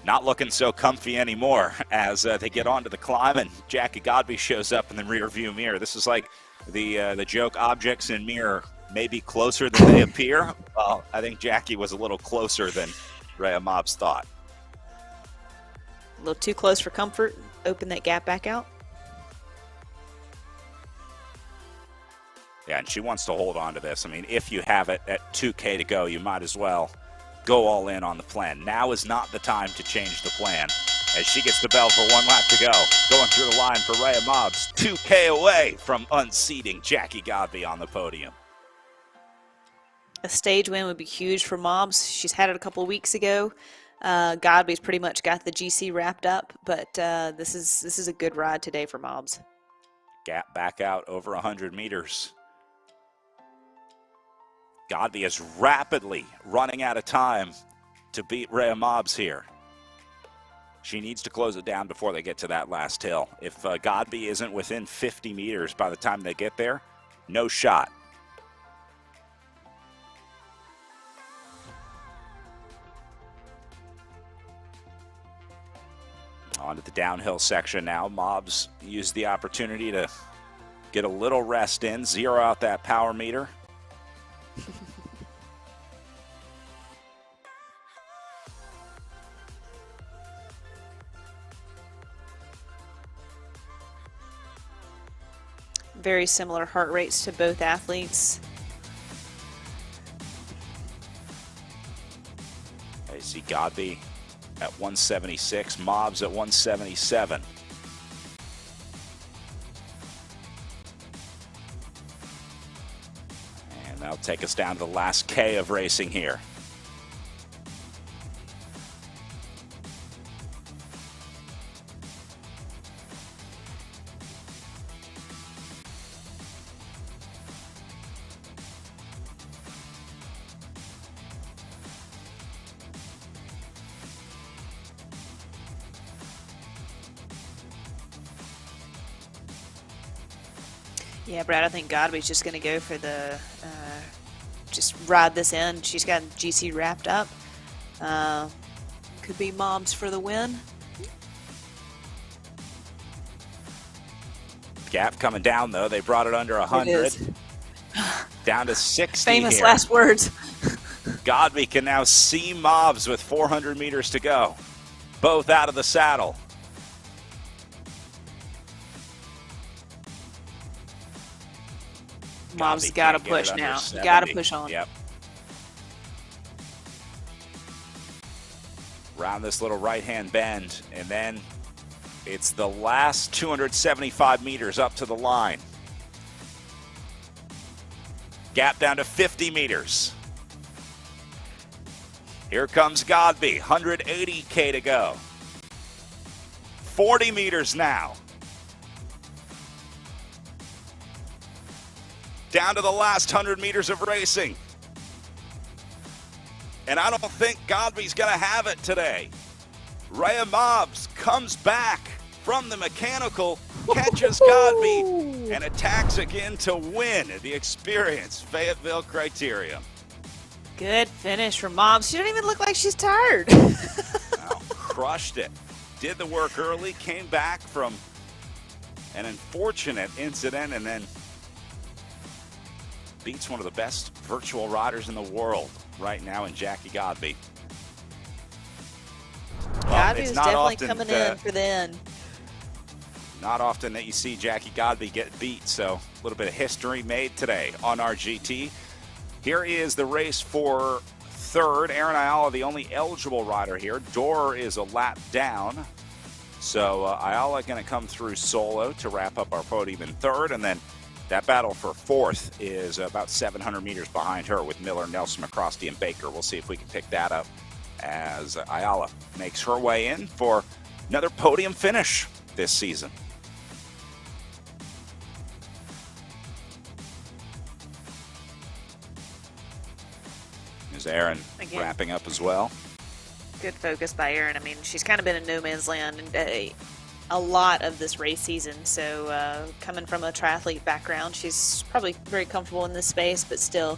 Not looking so comfy anymore as they get onto the climb, and Jackie Godby shows up in the rear view mirror. This is like the joke, objects in mirror may be closer than they appear. Well, I think Jackie was a little closer than Rhea Mobs thought. A little too close for comfort. Open that gap back out. Yeah, and she wants to hold on to this. I mean, if you have it at 2K to go, you might as well go all in on the plan. Now is not the time to change the plan. As she gets the bell for one lap to go, going through the line for Rhea Mobs, 2K away from unseating Jackie Godby on the podium. A stage win would be huge for Mobs. She's had it a couple of weeks ago. Godby's pretty much got the GC wrapped up, but this is a good ride today for Mobs. Gap back out over 100 meters. Godby is rapidly running out of time to beat Rhea Mobs here. She needs to close it down before they get to that last hill. If Godby isn't within 50 meters by the time they get there, no shot. On to the downhill section now. Mobs use the opportunity to get a little rest in, zero out that power meter. Very similar heart rates to both athletes. You see Godby at 176, Mobbs at 177. And that'll take us down to the last K of racing here. Yeah, Brad, I think Godby's just going to go for the, just ride this in. She's got GC wrapped up. Could be Mobbs for the win. Gap coming down, though. They brought it under 100. Down to 60 Famous here. last words. Godby can now see Mobbs with 400 meters to go. Both out of the saddle. Mobbs got to push now. You got to push on. Yep. Round this little right-hand bend, and then it's the last 275 meters up to the line. Gap down to 50 meters. Here comes Godby, 180K to go. 40 meters now. Down to the last 100 meters of racing. And I don't think Godby's going to have it today. Rhea Mobbs comes back from the mechanical, catches Godby, and attacks again to win the Experience Fayetteville Criterium. Good finish for Mobbs. She doesn't even look like she's tired. Wow, crushed it. Did the work early, came back from an unfortunate incident, and then beats one of the best virtual riders in the world right now in Jackie Godby. Well, Godby was definitely coming in for the end. Not often that you see Jackie Godby get beat, so a little bit of history made today on our GT. Here is the race for third. Aaron Ayala, the only eligible rider here. Dorr is a lap down. So Ayala going to come through solo to wrap up our podium in third, and then that battle for fourth is about 700 meters behind her with Miller, Nelson, McCrosty, and Baker. We'll see if we can pick that up as Ayala makes her way in for another podium finish this season. There's Aaron wrapping up as well. Good focus by Aaron. I mean, she's kind of been in no man's land a lot of this race season. So coming from a triathlete background, she's probably very comfortable in this space, but still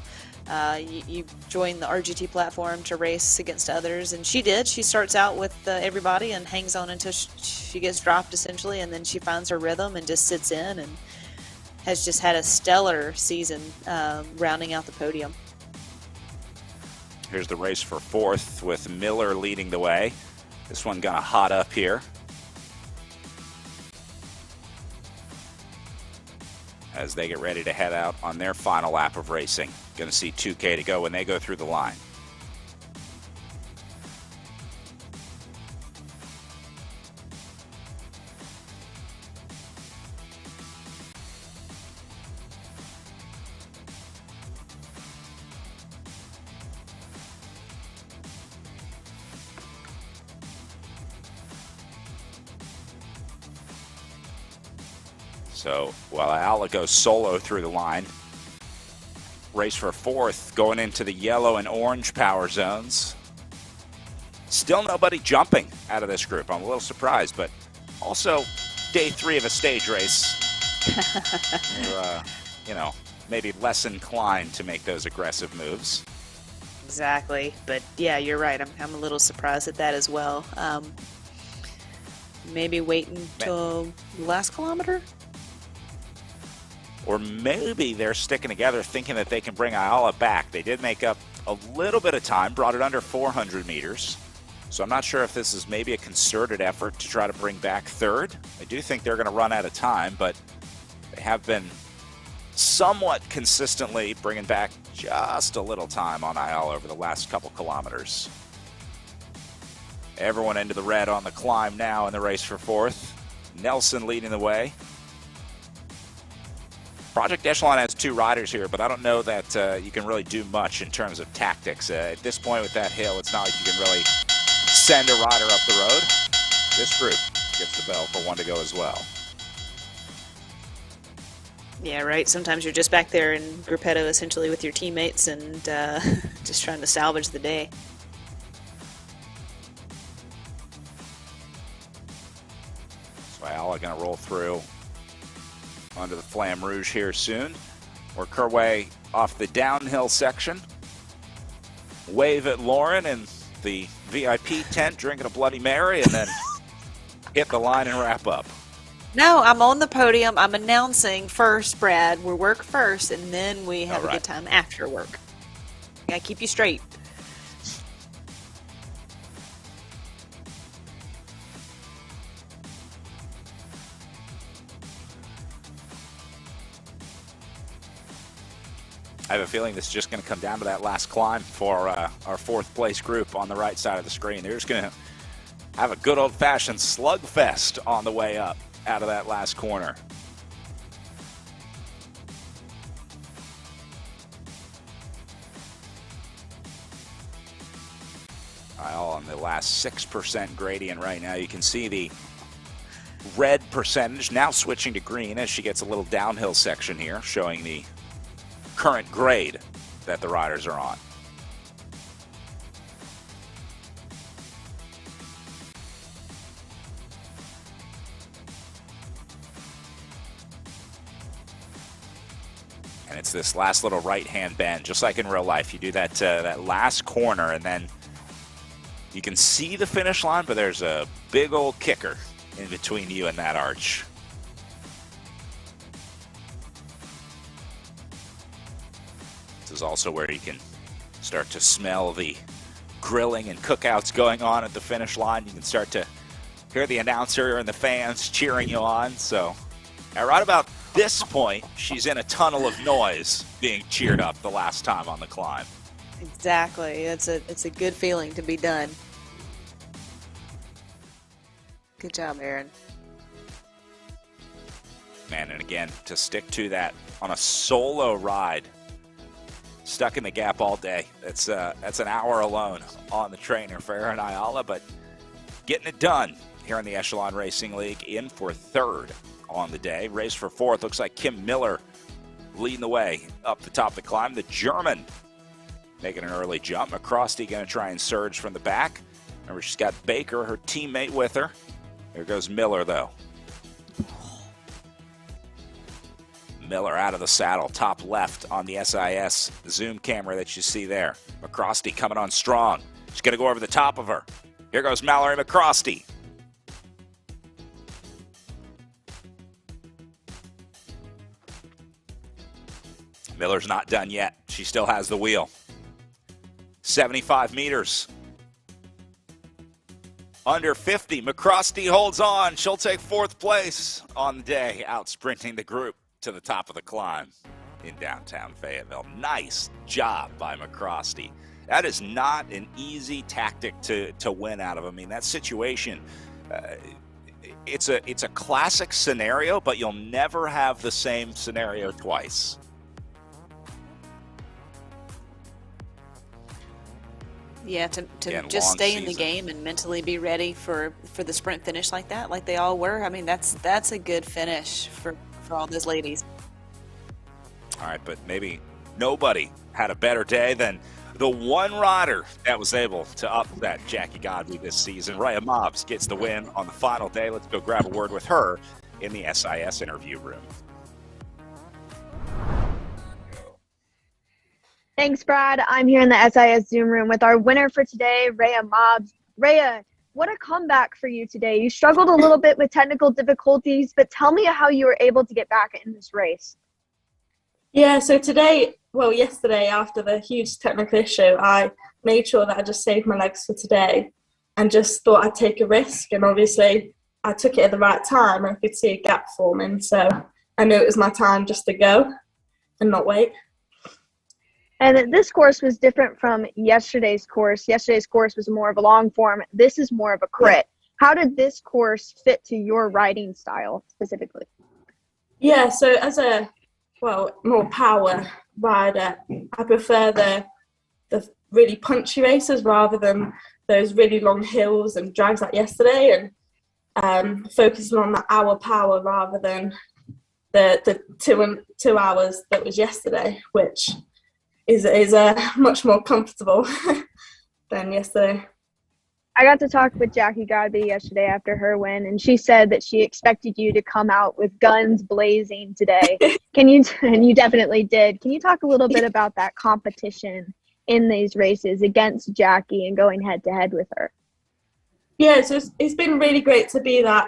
you join the RGT platform to race against others, and she did. She starts out with everybody and hangs on until she gets dropped essentially, and then she finds her rhythm and just sits in and has just had a stellar season rounding out the podium. Here's the race for fourth with Miller leading the way. This one gonna hot up here. As they get ready to head out on their final lap of racing. Going to see 2K to go when they go through the line. So while Ayala goes solo through the line, race for fourth going into the yellow and orange power zones. Still nobody jumping out of this group. I'm a little surprised, but also day three of a stage race. We're, maybe less inclined to make those aggressive moves. Exactly, but yeah, you're right. I'm a little surprised at that as well. Maybe waiting till the last kilometer. Or maybe they're sticking together thinking that they can bring Ayala back. They did make up a little bit of time, brought it under 400 meters. So I'm not sure if this is maybe a concerted effort to try to bring back third. I do think they're going to run out of time, but they have been somewhat consistently bringing back just a little time on Ayala over the last couple kilometers. Everyone into the red on the climb now in the race for fourth. Nelson leading the way. Project Echelon has 2 riders here, but I don't know that you can really do much in terms of tactics. At this point with that hill, it's not like you can really send a rider up the road. This group gets the bell for one to go as well. Yeah, right. Sometimes you're just back there in gruppetto essentially with your teammates and just trying to salvage the day. So Ayala going to roll through onto the Flamme Rouge here soon. Work her way off the downhill section. Wave at Lauren in the VIP tent, drinking a Bloody Mary, and then hit the line and wrap up. No, I'm on the podium. I'm announcing first, Brad. We work first, and then we have a good time after work. Gotta keep you straight. I have a feeling this is just going to come down to that last climb for our fourth place group on the right side of the screen. They're just going to have a good old-fashioned slugfest on the way up out of that last corner. All on the last 6% gradient right now. You can see the red percentage now switching to green as she gets a little downhill section here, showing the current grade that the riders are on. And it's this last little right-hand bend, just like in real life. You do that that last corner, and then you can see the finish line, but there's a big old kicker in between you and that arch. This is also where you can start to smell the grilling and cookouts going on at the finish line. You can start to hear the announcer and the fans cheering you on. So right about this point, she's in a tunnel of noise being cheered up the last time on the climb. Exactly. It's a good feeling to be done. Good job, Aaron. Man, and again, to stick to that on a solo ride, stuck in the gap all day. That's an hour alone on the trainer for Aaron Ayala, but getting it done here in the Echelon Racing League, in for third on the day. Race for fourth. Looks like Kim Miller leading the way up the top of the climb. The German making an early jump. McCrosty going to try and surge from the back. Remember, she's got Baker, her teammate, with her. There goes Miller, though. Miller out of the saddle, top left on the SIS zoom camera that you see there. McCrosty coming on strong. She's going to go over the top of her. Here goes Mallory McCrosty. Miller's not done yet. She still has the wheel. 75 meters. Under 50. McCrosty holds on. She'll take fourth place on the day, out sprinting the group to the top of the climb in downtown Fayetteville. Nice job by McCrosty. That is not an easy tactic to win out of. I mean, that situation, it's a classic scenario, but you'll never have the same scenario twice. Yeah, to Again, just long stay in the season. game and mentally be ready for the sprint finish like that, like they all were. I mean, that's a good finish for all those ladies. All right, but maybe nobody had a better day than the one rider that was able to upset Jackie Godby this season. Rhea Mobbs gets the win on the final day. Let's go grab a word with her in the SIS interview room. Thanks, Brad. I'm here in the SIS Zoom room with our winner for today, Rhea Mobbs. Rhea, what a comeback for you today. You struggled a little bit with technical difficulties, but tell me how you were able to get back in this race. Yeah, so yesterday after the huge technical issue, I made sure that I just saved my legs for today and just thought I'd take a risk. And obviously I took it at the right time. I could see a gap forming, so I knew it was my time just to go and not wait. And this course was different from yesterday's course. Yesterday's course was more of a long form. This is more of a crit. How did this course fit to your riding style specifically? Yeah, so as a more power rider, I prefer the really punchy races rather than those really long hills and drags like yesterday, and focusing on the hour power rather than the 2 hours that was yesterday, which is much more comfortable than yesterday. I got to talk with Jackie Godby yesterday after her win, and she said that she expected you to come out with guns blazing today. And you definitely did. Can you talk a little bit about that competition in these races against Jackie and going head to head with her? Yeah, so it's been really great to be the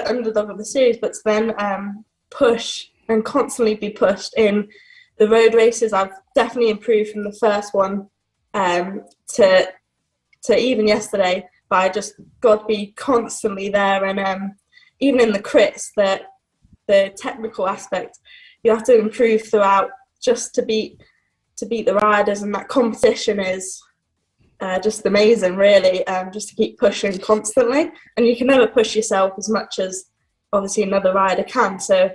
underdog of the series, but to then push and constantly be pushed in the road races. I've definitely improved from the first one to even yesterday, but I just got to be constantly there. And even in the crits, the technical aspect, you have to improve throughout just to beat the riders, and that competition is just amazing, really. Just to keep pushing constantly, and you can never push yourself as much as obviously another rider can. So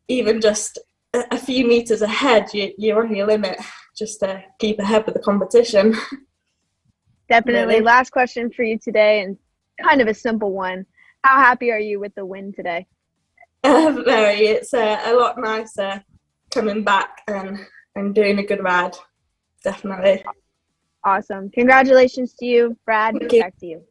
even just a few meters ahead, you're on your limit just to keep ahead with the competition. Definitely. Really. Last question for you today, and kind of a simple one. How happy are you with the win today? Very. It's a lot nicer coming back and doing a good ride. Definitely. Awesome. Congratulations to you, Brad. Back to you.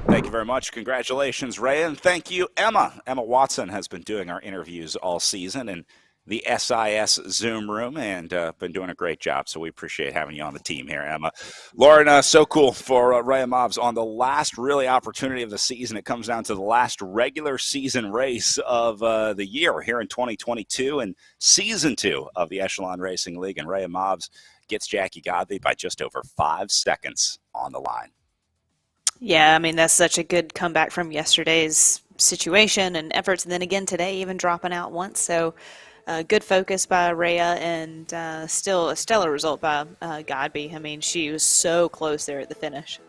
Thank you very much. Congratulations, Ray, and thank you, Emma. Emma Watson has been doing our interviews all season in the SIS Zoom room, and been doing a great job, so we appreciate having you on the team here, Emma. Lauren, so cool for Ray and Mobs on the last really opportunity of the season. It comes down to the last regular season race of the year here in 2022 and season 2 of the Echelon Racing League, and Ray and Mobs gets Jackie Godby by just over 5 seconds on the line. Yeah, I mean, that's such a good comeback from yesterday's situation and efforts, and then again today, even dropping out once. So good focus by Rhea, and still a stellar result by Godby. I mean, she was so close there at the finish.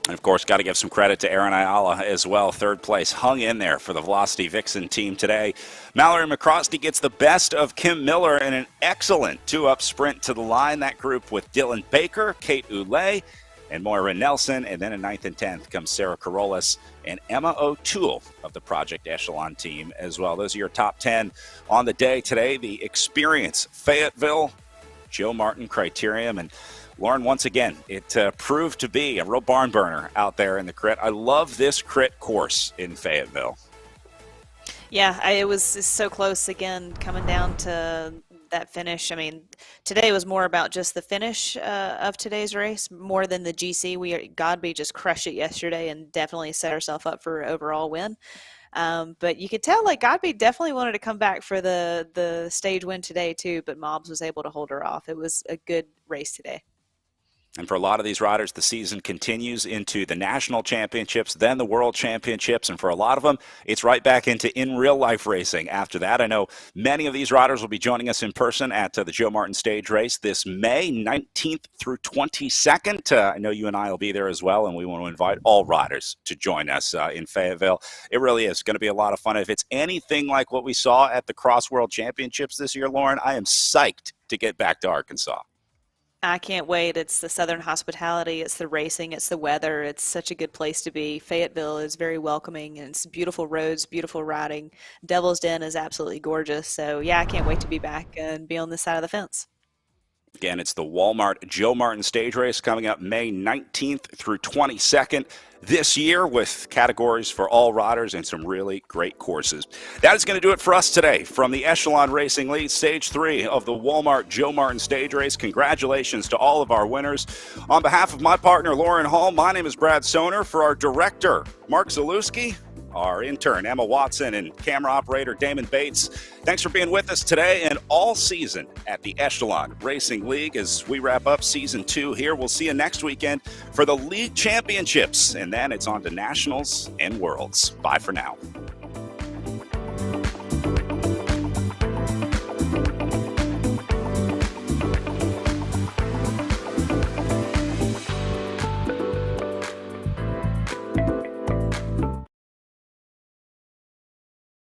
And, of course, got to give some credit to Aaron Ayala as well. Third place, hung in there for the Velocity Vixen team today. Mallory McCrosty gets the best of Kim Miller in an excellent 2-up sprint to the line. That group with Dylan Baker, Kate Oulet, and Moira Nelson. And then in 9th and 10th comes Sarah Carolus and Emma O'Toole of the Project Echelon team as well. Those are your top 10 on the day today. The Experience Fayetteville, Joe Martin Criterium, and Lauren, once again, it proved to be a real barn burner out there in the crit. I love this crit course in Fayetteville. Yeah, it was so close again coming down to that finish. I mean, today was more about just the finish of today's race more than the GC. Godby just crushed it yesterday and definitely set herself up for an overall win. But you could tell like Godby definitely wanted to come back for the stage win today too, but Mobs was able to hold her off. It was a good race today. And for a lot of these riders, the season continues into the national championships, then the world championships. And for a lot of them, it's right back into in real life racing after that. I know many of these riders will be joining us in person at the Joe Martin stage race this May 19th through 22nd. I know you and I will be there as well, and we want to invite all riders to join us in Fayetteville. It really is going to be a lot of fun. If it's anything like what we saw at the Cross World Championships this year, Lauren, I am psyched to get back to Arkansas. I can't wait. It's the Southern hospitality. It's the racing. It's the weather. It's such a good place to be. Fayetteville is very welcoming, and it's beautiful roads, beautiful riding. Devil's Den is absolutely gorgeous. So, yeah, I can't wait to be back and be on this side of the fence. Again, it's the Walmart Joe Martin stage race coming up May 19th through 22nd this year with categories for all riders and some really great courses. That is going to do it for us today from the Echelon Racing League, Stage 3 of the Walmart Joe Martin stage race. Congratulations to all of our winners. On behalf of my partner, Lauren Hall, my name is Brad Soner. For our director, Mark Zalewski, our intern, Emma Watson, and camera operator, Damon Bates. Thanks for being with us today and all season at the Echelon Racing League. As we wrap up Season 2 here, we'll see you next weekend for the League Championships, and then it's on to Nationals and Worlds. Bye for now.